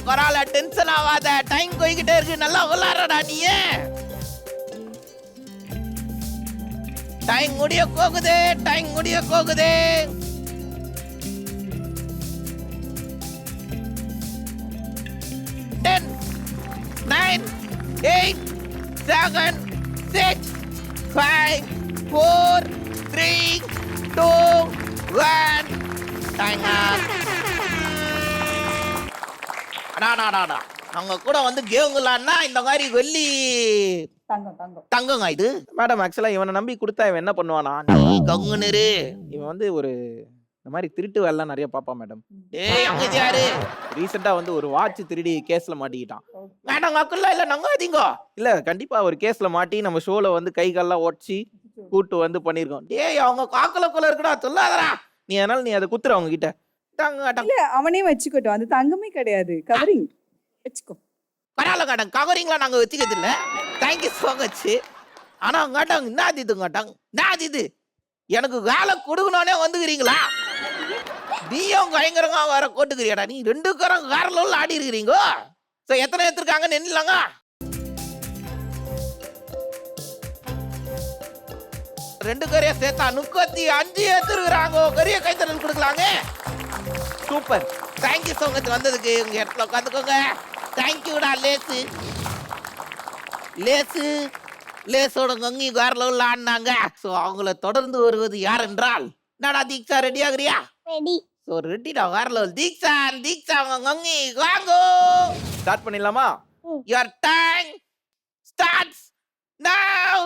பரவாயில்ல டென்ஷன் ஆகாத. டைம் போய்கிட்டே இருக்கு. நல்லா விளையாடுறடா நீ. டைம் முடிய போகுது. 10 9 8 7 6 5 4 3 2 1 டைம். அடாடா அவங்க கூட வந்து கேம் விளையாடினா இந்த மாதிரி வெள்ளி தங்கம் தங்கம் தங்கங்க இது. மேடம் ஆக்சுவலா இவனை நம்பி கொடுத்தா இவன் என்ன பண்ணுவானா, கங்குனரு. இவன் வந்து ஒரு இந்த மாதிரி திருட்டு வேலைலாம் நிறைய பாப்பான் மேடம். டேய் அங்க இது யாரு? ரீசெண்டா வந்து ஒரு வாட்ச் திருடி கேஸ்ல மாட்டிக்கிட்டான். மேடம் அக்குள்ள இல்ல நங்காதீங்க. இல்ல கண்டிப்பா ஒரு கேஸ்ல மாட்டி நம்ம ஷோல வந்து கை கால்லாம் உடச்சி கூட்டு வந்து பண்ணிருக்கோம். டேய் அவங்க காக்கலக்குள்ள இருக்குடா சொல்லாதடா. நீ அதனால நீ அதை குத்துற அவங்க கிட்ட. தங்க இல்ல அவனே வச்சுக்கட்டும், அது தங்கமே கிடையாது, கவரிங் வச்சுக்கோ. பரவாயில்ல காட்டங்க கவரிங்லாம் நாங்க வச்சுக்கிறது இல்ல. Thank you so much. ஆனா காட்டாங்க என்ன இது காட்டாங்க என்ன இது? எனக்கு வேலை கொடுக்கணும்னே வந்துக்கிறீங்களா? நீயும் பயங்கரமா வர கோட்டுக்கிறியாடா நீ? 2 பேரும் கார்ல ஆடி இருக்கிறீங்க. சோ எத்தனை எடுத்துருக்காங்க நின்னுலாங்க? ரெண்டு கரையை சேர்த்தா 35 எடுத்துருக்காங்க. கரிய கைத்தறல் கொடுக்கலாங்க. சூப்பர். தேங்க்யூ ஸோ மச் வந்ததுக்கு. உங்க இடத்துல உட்காந்துக்கோங்க. தேங்க்யூடா லேசு. லேசு லேசோட கங்கி கார்ல ஆடினாங்க. ஸோ அவங்கள தொடர்ந்து வருவது யார் என்றால் என்னடா தீக்ஷா ரெடி ஆகுறியா? ரெடி. ஸோ ரெடிடா கார்ல தீக்ஷா தீக்ஷா கங்கி வாங்கோ. ஸ்டார்ட் பண்ணிடலாமா? யுவர் டைம் ஸ்டார்ட்ஸ் நவ.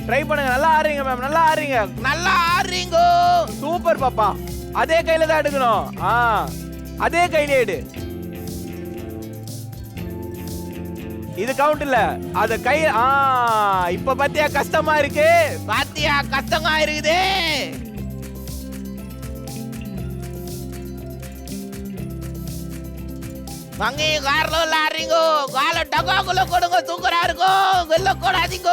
ட்ரை பண்ணுங்க. நல்லா ஆடுறீங்க மேம், நல்லா ஆடுறீங்க. நல்லா ஆடுறீங்க. சூப்பர் பாப்பா. அதே கையில தான் எடுக்கணும். அதே கையில எடு. இது கவுண்ட் இல்ல, அத கை. இப்ப பாத்தியா கஷ்டமா இருக்கு? பாத்தியா கஷ்டமா இருக்குது. மங்கி கார்ல ஆடுறீங்க. கால டகாக்குள்ள கொடுங்க, தூக்கரா இருக்கும். வெளில கூடாதீங்க.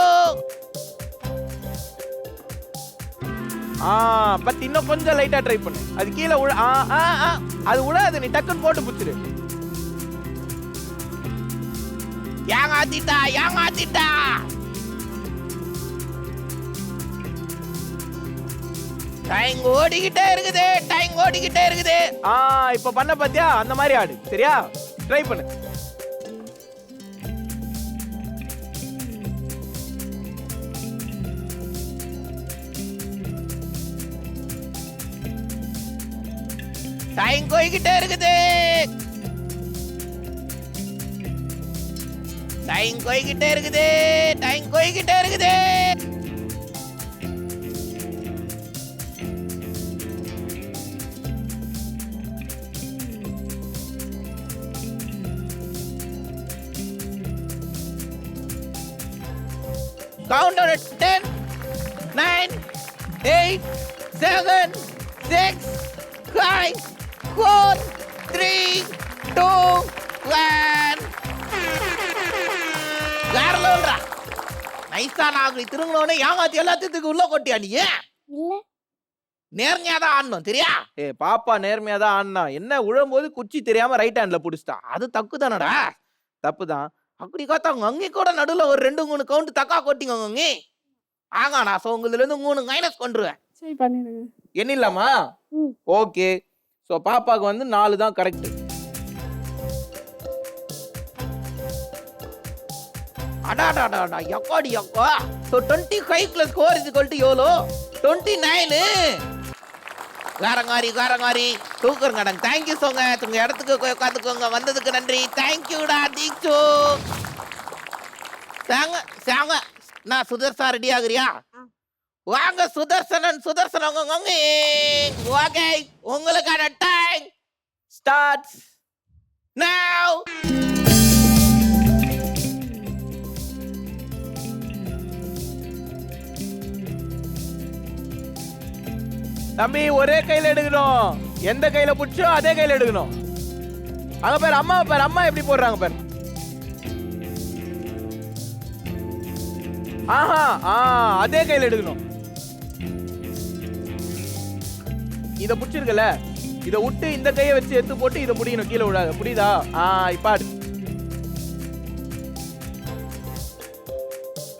பட் இன்னும் கொஞ்சம் லைட்டா ட்ரை பண்ணு. அது கீழே உழ. அது உழாது, நீ டக்குன்னு போட்டு புடிச்சிரு. ஏங்காத்திட்டா ஏங்காத்திட்டா. டைம் ஓடிக்கிட்டே இருக்குது. டைம் ஓடிக்கிட்டே இருக்குது. இப்ப பண்ண பாத்தியா? அந்த மாதிரி ஆடு. சரியா? ட்ரை பண்ணு. டைம் போய்கிட்டே இருக்குது. டைம் போய்கிட்டே இருக்குது. டைம் போய்கிட்டே இருக்குது. Count down at 10, 9, 8, 7, 6, 5, 4, 3, 2, 1. கார்லோல்ரா நைஸா நாங்க திருங்கனோனே ஏமாத்தி எல்லாத்துக்கு உள்ள கொட்டியா நீ? இல்ல நேர்மையா தான் ஆடணும் தெரியா? பாப்பா நேர்மையா தான் ஆடினா. என்ன உழும்போது குச்சி தெரியாம ரைட் ஹேண்ட்ல புடிச்சிட்டா. அது தப்பு தானடா. தப்பு தான். அப்படி காத்தாங்க அங்கே கூட நடுவுல ஒரு 2-3 கவுண்ட் தக்கா கொட்டிங்க அங்கே. ஆகாடா. சோ உங்கதுல இருந்து 3 மைனஸ் கொண்டுருவேன். சரி பண்ணிடுங்க. எண்ணிடலாமா? ஓகே. சோ பாப்பாக்கு வந்து 4 தான் கரெக்ட். அடாடாடாடா எக்காடி எக்கா. So 25 plus 4 is equal to எவ்வளோ? 29. காரங்காரி காரங்காரி தூக்கர் கடங்க. தேங்க்யூ சோங்க. உங்க இடத்துக்கு போய் உட்காந்துக்கோங்க. வந்ததுக்கு நன்றி. தேங்க்யூடா தீக்ஷு. சாங்க சாங்க. நான் சுதர்சா ரெடி ஆகுறியா? வாங்க சுதர்சனன் சுதர்சனங்க. ஓகே உங்களுக்கான டைம் ஸ்டார்ட்ஸ் நவ. தம்பி ஒரே கையில எடுக்கணும். எந்த கையில புடிச்சோ அதே கையில எடுக்கணும். அங்க பேர் அம்மா பேர். அம்மா எப்படி போடுறாங்க பேர். அதே கையில எடுக்கணும். இத புடிச்சிருக்கல, இத விட்டு இந்த கையை வச்சு எடுத்து போட்டு இத முடியணும். கீழே விடாது. புரியுதா? இப்ப ஆடு.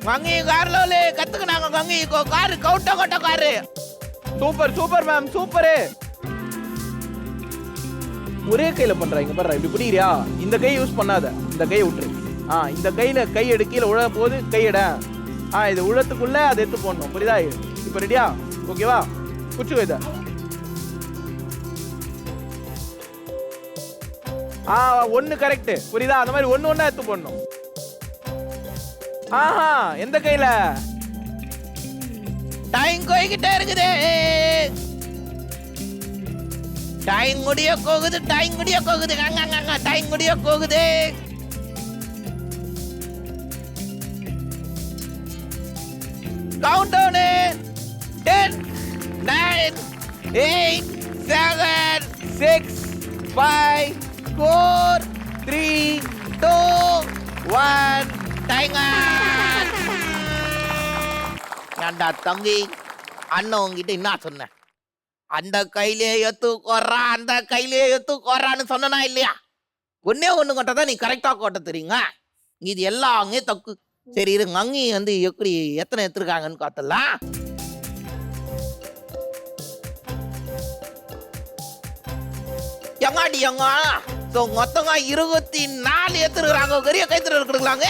மங்கி கார்லோலே கத்துக்குனாங்க. மங்கி காரு கவுட்ட கொட்ட car. Super super ma'am super. ஒரே கையில பண்றாங்க பாரு. இப்படி புடிக்கிறியா? இந்த கை யூஸ் பண்ணாத, இந்த கையை விட்டுரு. இந்த கையில கை எடு. கீழே உழ போது கை எட. இது உழத்துக்குள்ள அதை எடுத்து போடணும். புரியுதா? இப்ப ரெடியா? ஓகேவா? குச்சி இத ஒண்ணு கரெக்ட் புரியுதா? அந்த மாதிரி ஒண்ணு எடுத்து போடணும். ஆஹா, எந்த கையில? டைம் போய்கிட்டே இருக்குது. டைம் முடிய போகுது, டைம் முடிய போகுது, டைம் முடிய போகுது. Count down 10 9 8 7 6 5 4 3 2 1 time. ஏண்டா தம்பி, அண்ணன் உங்ககிட்ட என்ன சொன்னேன்? அந்த கையிலே எத்துக்கோறா, அந்த கையிலே எத்துக்கோறான்னு சொன்னா இல்லையா? ஒன்னே ஒண்ணு கொட்ட தான் நீ கரெக்டா கொட்ட தெரியுங்க. இது எல்லாம் அங்கே தக்கு. சரி இருங்க, அங்கி வந்து எப்படி எத்தனை எடுத்துருக்காங்கன்னு காத்தலாம். எங்காடி எங்க மொத்தமா 24 எடுத்துருக்காங்க. பெரிய கைத்துல இருக்குறாங்க.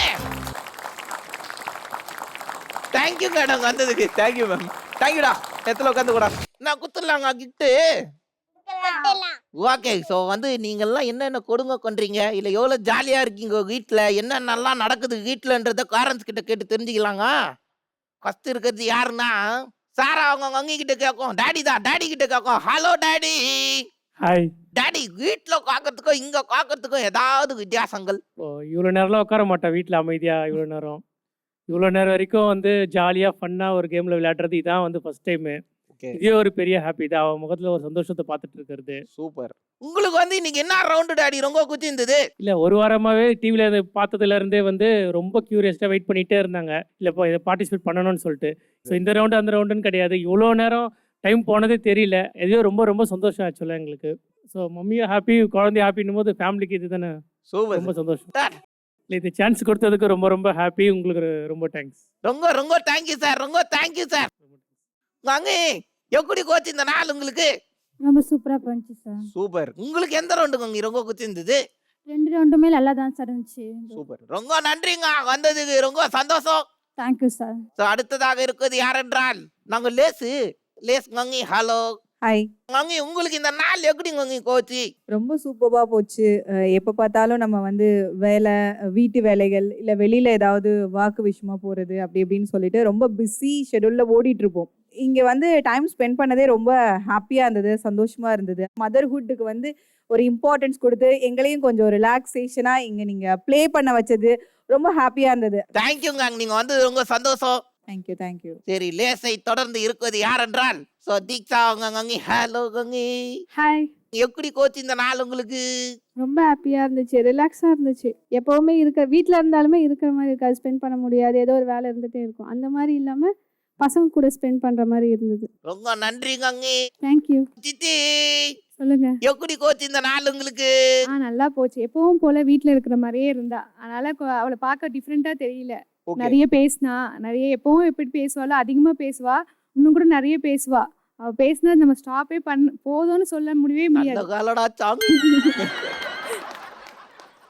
தேங்க்யூ மேடம் வந்ததுக்கு. Thank you ma'am. தேங்க்யூடா. எத்தனை உட்காந்து கூட நான் குத்துலாங்க கிட்டு. ஓகே, ஸோ வந்து நீங்கள்லாம் என்னென்ன கொடுங்க கொன்றீங்க, இல்லை எவ்வளோ ஜாலியாக இருக்கீங்க வீட்டில், என்னென்னலாம் நடக்குது வீட்டிலன்றத பேரண்ட்ஸ் கிட்ட கேட்டு தெரிஞ்சுக்கலாங்க. ஃபஸ்ட் இருக்கிறது யாருன்னா சாரா. அவங்க அங்கிட்ட கேட்கும் டாடி தான். டாடி கிட்ட கேட்கும் ஹலோ டாடி. ஹாய். டாடி, வீட்டில் காக்கிறதுக்கும் இங்கே காக்கிறதுக்கும் ஏதாவது வித்தியாசங்கள்? இவ்வளோ நேரம்லாம் உட்கார மாட்டேன் வீட்டில் அமைதியாக. இவ்வளோ நேரம் வரைக்கும் வந்து ஜாலியாக ஃபன்னாக ஒரு கேமில் விளையாடுறது இதான் வந்து ஃபர்ஸ்ட் டைமு. இதே ஒரு பெரிய ஹாப்பி தான். அவன் முகத்தில் ஒரு சந்தோஷத்தை பார்த்துட்டு இருக்கிறது. சூப்பர். உங்களுக்கு வந்து இன்னைக்கு என்ன ரவுண்டு டாடி ரொம்ப குச்சி இருந்தது? இல்லை, ஒரு வாரமாகவே டிவியில் பார்த்ததுலேருந்தே வந்து ரொம்ப க்யூரியஸாக வெயிட் பண்ணிகிட்டே இருந்தாங்க. இல்லை இப்போ இதை பார்ட்டிசிபேட் பண்ணணும்னு சொல்லிட்டு. ஸோ இந்த ரவுண்டு அந்த ரவுண்டுன்னு கிடையாது. இவ்வளோ நேரம் டைம் போனதே தெரியல. எதையோ ரொம்ப ரொம்ப சந்தோஷம் ஆக்சுவலாக எங்களுக்கு. ஸோ மம்மியும் ஹாப்பி, குழந்தைய ஹாப்பின்னும் போது ஃபேமிலிக்கு இது தானே ரொம்ப சந்தோஷம். இல்லை, இந்த சான்ஸ் கொடுத்ததுக்கு ரொம்ப ரொம்ப ஹாப்பி. உங்களுக்கு ரொம்ப தேங்க்ஸ். ரொம்ப ரொம்ப தேங்க்யூ சார். ரொம்ப தேங்க்யூ சார். வாங்க, எப்படி கோச்சு இந்த நாள் உங்களுக்கு? ரொம்ப சூப்பரா போச்சு சார். சூப்பர். உங்களுக்கு எந்த ரவுண்டு கொஞ்சம் ரொம்ப குச்சி இருந்தது? 2 ரவுண்டுமே நல்லா தான் சார் இருந்துச்சு. சூப்பர். ரொம்ப நன்றிங்க வந்ததுக்கு. ரொம்ப சந்தோஷம். Thank you sir. ஸோ அடுத்ததாக இருக்குது யார் என்றால் நாங்கள் லேஸ் கங்கி. Hello hi. கங்கி, உங்களுக்கு இந்த நாள் எப்படி கங்கி கோச்சு? ரொம்ப சூப்பராக போச்சு. எப்போ பார்த்தாலும் நம்ம வந்து வேலை, வீட்டு வேலைகள், இல்லை வெளியில் ஏதாவது வாக்கு விஷயமா போகிறது அப்படி இப்படின்னு சொல்லிட்டு ரொம்ப பிஸி ஷெடியூலில் ஓடிட்டு இருப்போம். இங்கே வந்து டைம் ஸ்பெண்ட் பண்ணதே ரொம்ப ஹாப்பியாக இருந்தது, சந்தோஷமாக இருந்தது. மதர்ஹுட்டுக்கு வந்து ஒரு இம்பார்ட்டன்ஸ் கொடுத்து எங்களையும் கொஞ்சம் ரிலாக்ஸேஷனாக இங்கே நீங்கள் ப்ளே பண்ண வச்சது ரொம்ப ஹாப்பியாக இருந்தது. தேங்க்யூங்க, நீங்க வந்து ரொம்ப சந்தோஷம். Thank you thank you. சரி, லேஸை தொடர்ந்து இருக்குது யார் என்றால் ஸோ தீக்ஷா அவங்க கங்கி. Hello Gangi, hi. எப்படி கோச்சு இந்த நாள் உங்களுக்கு? ரொம்ப ஹாப்பியாக இருந்துச்சு, ரிலாக்ஸாக இருந்துச்சு. எப்போவுமே வீட்டில் இருந்தாலுமே இருக்கிற மாதிரி இருக்காது, ஸ்பெண்ட் பண்ண முடியாது, ஏதோ ஒரு வேலை இருந்துகிட்டே இருக்கும். அந்த மாதிரி இல்லாமல் பசங்க கூட ஸ்பெண்ட் பண்ணுற மாதிரி இருந்தது. ரொம்ப நன்றி கங்கி. தேங்க்யூ. சித்தி, சொல்லுங்க. எப்படி கோச்சு இந்த நாள் உங்களுக்கு? நல்லா போச்சு. எப்பவும் போல வீட்டில் இருக்கிற மாதிரியே இருந்தா, அதனால அவளை பார்க்க டிஃப்ரெண்ட்டாக தெரியல. நிறைய பேசினா, நிறைய எப்பவும் எப்படி பேசுவாளோ அதிகமாக பேசுவா, இன்னும் கூட நிறைய பேசுவா. அவள் பேசினா நம்ம ஸ்டாப்பே போதும்னு சொல்ல முடியவே முடியாது.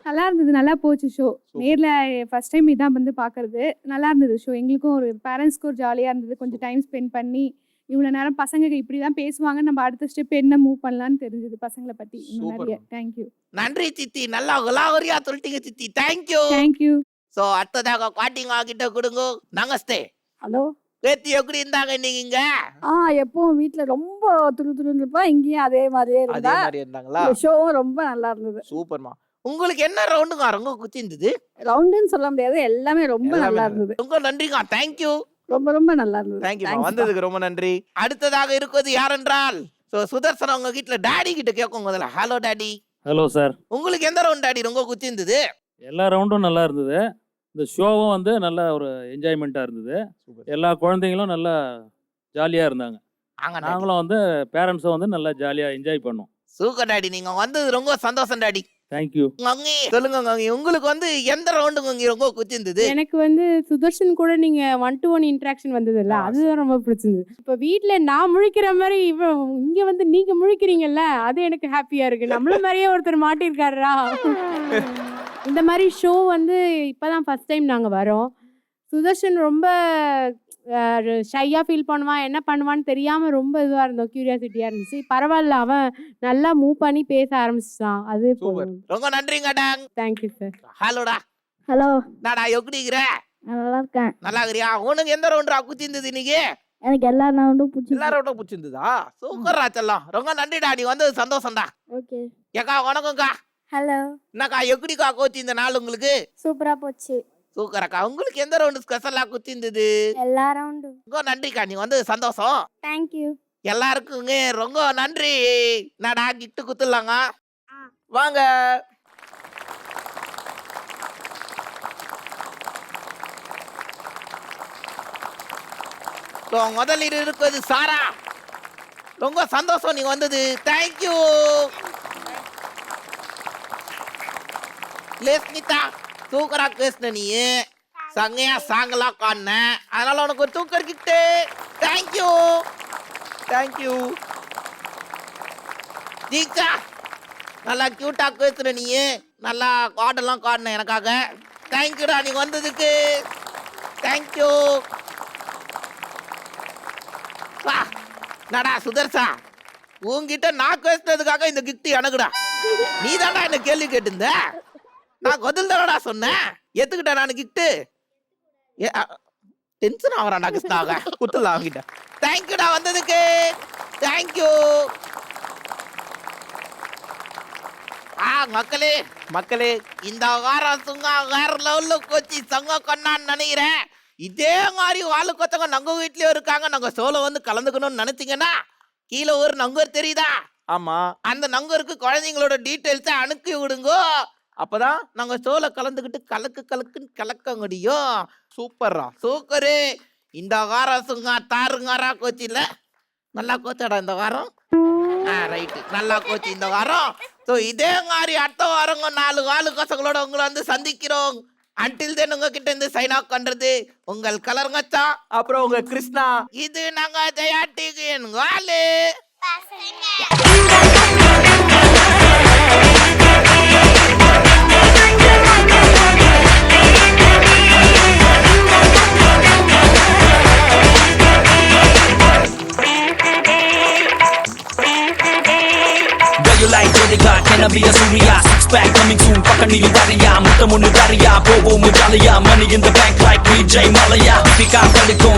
நல்லா இருந்தது, நல்லா போச்சு ஷோ. நேரில் ஃபர்ஸ்ட் டைம் இதான் வந்து பார்க்கறது. நல்லா இருந்தது ஷோ. எங்களுக்கும் ஒரு பேரண்ட்ஸ்க்கு ஒரு ஜாலியாக இருந்தது. கொஞ்சம் டைம் ஸ்பெண்ட் பண்ணி இவ்வளோ நேரம் பசங்க இப்படி தான் பேசுவாங்க, நம்ம அடுத்த ஸ்டெப் என்ன மூவ் பண்ணலான்னு தெரிஞ்சது பசங்களை பற்றி இன்னும் நிறைய. தேங்க்யூ. நன்றி சித்தி, நல்லா உலாவரியா சொல்லிட்டீங்க சித்தி. தேங்க்யூ. தேங்க்யூ. ஸோ அடுத்ததாக பாட்டிங்க கிட்ட கொடுங்க. நமஸ்தே. ஹலோ. பேத்தி எப்படி இருந்தாங்க நீங்க? எப்பவும் வீட்ல ரொம்ப துருதுருன்னு இருப்பா, இங்கேயும் அதே மாதிரியே அதே இருந்தா. மாதிரி இருந்தாங்களா? ஷோவும் ரொம்ப நல்லா இருந்தது. சூப்பர்மா. உங்களுக்கு என்ன ரவுண்டுங்க ரொம்ப குச்சி இருந்தது? ரவுண்டுன்னு சொல்ல முடியாது, எல்லாமே ரொம்ப எல்லாமே நல்லா நல்லா இருந்தது. ரொம்ப நன்றிங்க. தேங்க்யூ. ரொம்ப ரொம்ப நல்லா இருந்தது. தேங்க்யூமா. வந்ததுக்கு ரொம்ப நன்றி. அடுத்ததாக இருப்பது யார் என்றால் ஸோ சுதர்சன் உங்க வீட்டுல டாடி கிட்ட கேட்கும் முதல்ல. Hello daddy. Hello sir. உங்களுக்கு எந்த ரவுண்ட் டாடி ரொம்ப குச்சி இருந்தது? எல்லா ரவுண்டும் நல்லா இருந்தது. இந்த ஷோவும் வந்து நல்ல ஒரு என்ஜாய்மெண்ட்டாக இருந்தது. எல்லா குழந்தைங்களும் நல்லா ஜாலியாக இருந்தாங்க. நாங்களும் வந்து பேரண்ட்ஸும் வந்து நல்லா ஜாலியாக என்ஜாய் பண்ணோம். சூப்பர் டாடி, நீங்க வந்தது ரொம்ப சந்தோஷம் டாடி. தேங்க்யூ. கங்கி சொல்லுங்க கங்கி, உங்களுக்கு வந்து எந்த ரவுண்டு கங்கி ரொம்ப குச்சி இருந்தது? எனக்கு வந்து சுதர்ஷன் கூட நீங்க 1-to-1 இன்ட்ராக்ஷன் வந்ததுல்ல, அதுதான் ரொம்ப பிடிச்சிருந்தது. இப்போ வீட்ல நான் முழிக்கிற மாதிரி இங்க வந்து நீங்க முழிக்கிறீங்கல்ல, அது எனக்கு ஹாப்பியா இருக்கு. நம்மள மாதிரியே ஒருத்தர் மாட்டிருக்காரா. இந்த மாதிரி ஷோ வந்து இப்பதான் ஃபர்ஸ்ட் டைம் நாங்க வரோம். சுதர்ஷன் ரொம்ப ஷையாக ஃபீல் பண்ணுவான், என்ன பண்ணுவான்னு தெரியாமல் ரொம்ப இதுவாக இருந்தோம், க்யூரியாசிட்டியாக இருந்துச்சு. பரவாயில்ல, அவன் நல்லா மூவ் பண்ணி பேச ஆரம்பிச்சிட்டான். அது சூப்பர். ரொம்ப நன்றிங்க டாங். Thank you sir. ஹலோடா. ஹலோ, நாடா எப்படி இருக்கிற? நல்லா இருக்கேன். நல்லா இருக்கிறியா? உனக்கு எந்த ரவுண்டா குத்திருந்தது இன்னைக்கு? எனக்கு எல்லா ரவுண்டும் பிடிச்சி. எல்லாரோட பிடிச்சிருந்ததா? சூப்பர்ரா செல்லம். ரொம்ப நன்றிடா, நீ வந்தது சந்தோஷம்டா. ஓகே. ஏக்கா வணக்கம்க்கா. ஹலோ. என்னக்கா எப்படிக்கா கோச்சு இந்த நாள் உங்களுக்கு? சூப்பரா போச்சு. சூப்பராக்கா. உங்களுக்கு எந்த ரவுண்டு ஸ்பெஷலா குத்திருந்தது? எல்லா ரவுண்டும். ரொம்ப நன்றிக்கா, நீ வந்தது சந்தோஷம். தேங்க்யூ. எல்லாருக்குங்க ரொம்ப நன்றி. நாடா கிஃப்ட் குத்துலாங்க. வாங்க. முதலில் இருக்கிறது சாரா. ரொம்ப சந்தோஷம் நீ வந்தது. தேங்க்யூ. லேஸ்மிதா, சூக்கரா பேசுன நீ. சங்கையா சாங்கலாம் காண, அதனால உனக்கு ஒரு தூக்கர் கிஃப்ட். தேங்க்யூ. தேங்க்யூ. தீக்ஷா, நல்லா கியூட்டா பேசுன நீ. நல்லா கார்டெல்லாம் காண எனக்காக. தேங்க்யூடா நீ வந்ததுக்கு. தேங்க்யூ. வா நடா சுதர்சா, உன்கிட்ட நான் பேசுனதுக்காக இந்த கிஃப்ட் எனக்குடா. நீ தான்டா என்ன கேள்வி கேட்டிருந்த, நான் பதில் தானடா சொன்னேன். எத்துக்கிட்ட நான் கிஃப்ட். டென்ஷன் ஆகிறான்டா கிருஷ்ணாக. குத்துலாம் அவங்கிட்ட. தேங்க்யூடா வந்ததுக்கு. தேங்க்யூ. மக்களே மக்களே, இந்த வாரம் சுங்கா வேற லெவல்ல கோச்சி சங்க கொண்டான்னு நினைக்கிறேன். இதே மாதிரி வாழை கொத்தவங்க நங்க வீட்லயும் இருக்காங்க. நாங்க சோலை வந்து கலந்துக்கணும்னு நினைச்சீங்கன்னா கீழே ஒரு நங்கர் தெரியுதா? ஆமா. அந்த நங்கருக்கு குழந்தைங்களோட டீட்டெயில்ஸை அனுப்பி விடுங்க. அப்பதான் நாங்க சோலை கலந்துக்கிட்டு கலக்குன்னு கலக்க முடியும். சூப்பர்ரா. சூக்கரு. இந்த வாரம் சுங்கா தாருங்காரா கோச்சில நல்லா கோச்சாடா இந்த வாரம். ரைட்டு, நல்லா கோச்சு இந்த வாரம். ஸோ இதே மாதிரி அடுத்த வாரங்க 4 வாழு கொசங்களோட உங்களை வந்து சந்திக்கிறோம். அன்டில் தென் உங்ககிட்ட இருந்து சைன் ஆஃப் பண்றது உங்கள் கலருங்கச்சா, அப்புறம் உங்க கிருஷ்ணா. இது நாங்க ஜெயா டிவியின் வாலு. You like Jodiga, can I be a Surya? Six pack coming soon, paka nili dariya, mutta munnu dariya, povo mu jaliya, money in the bank like VJ Malaya, pika palikon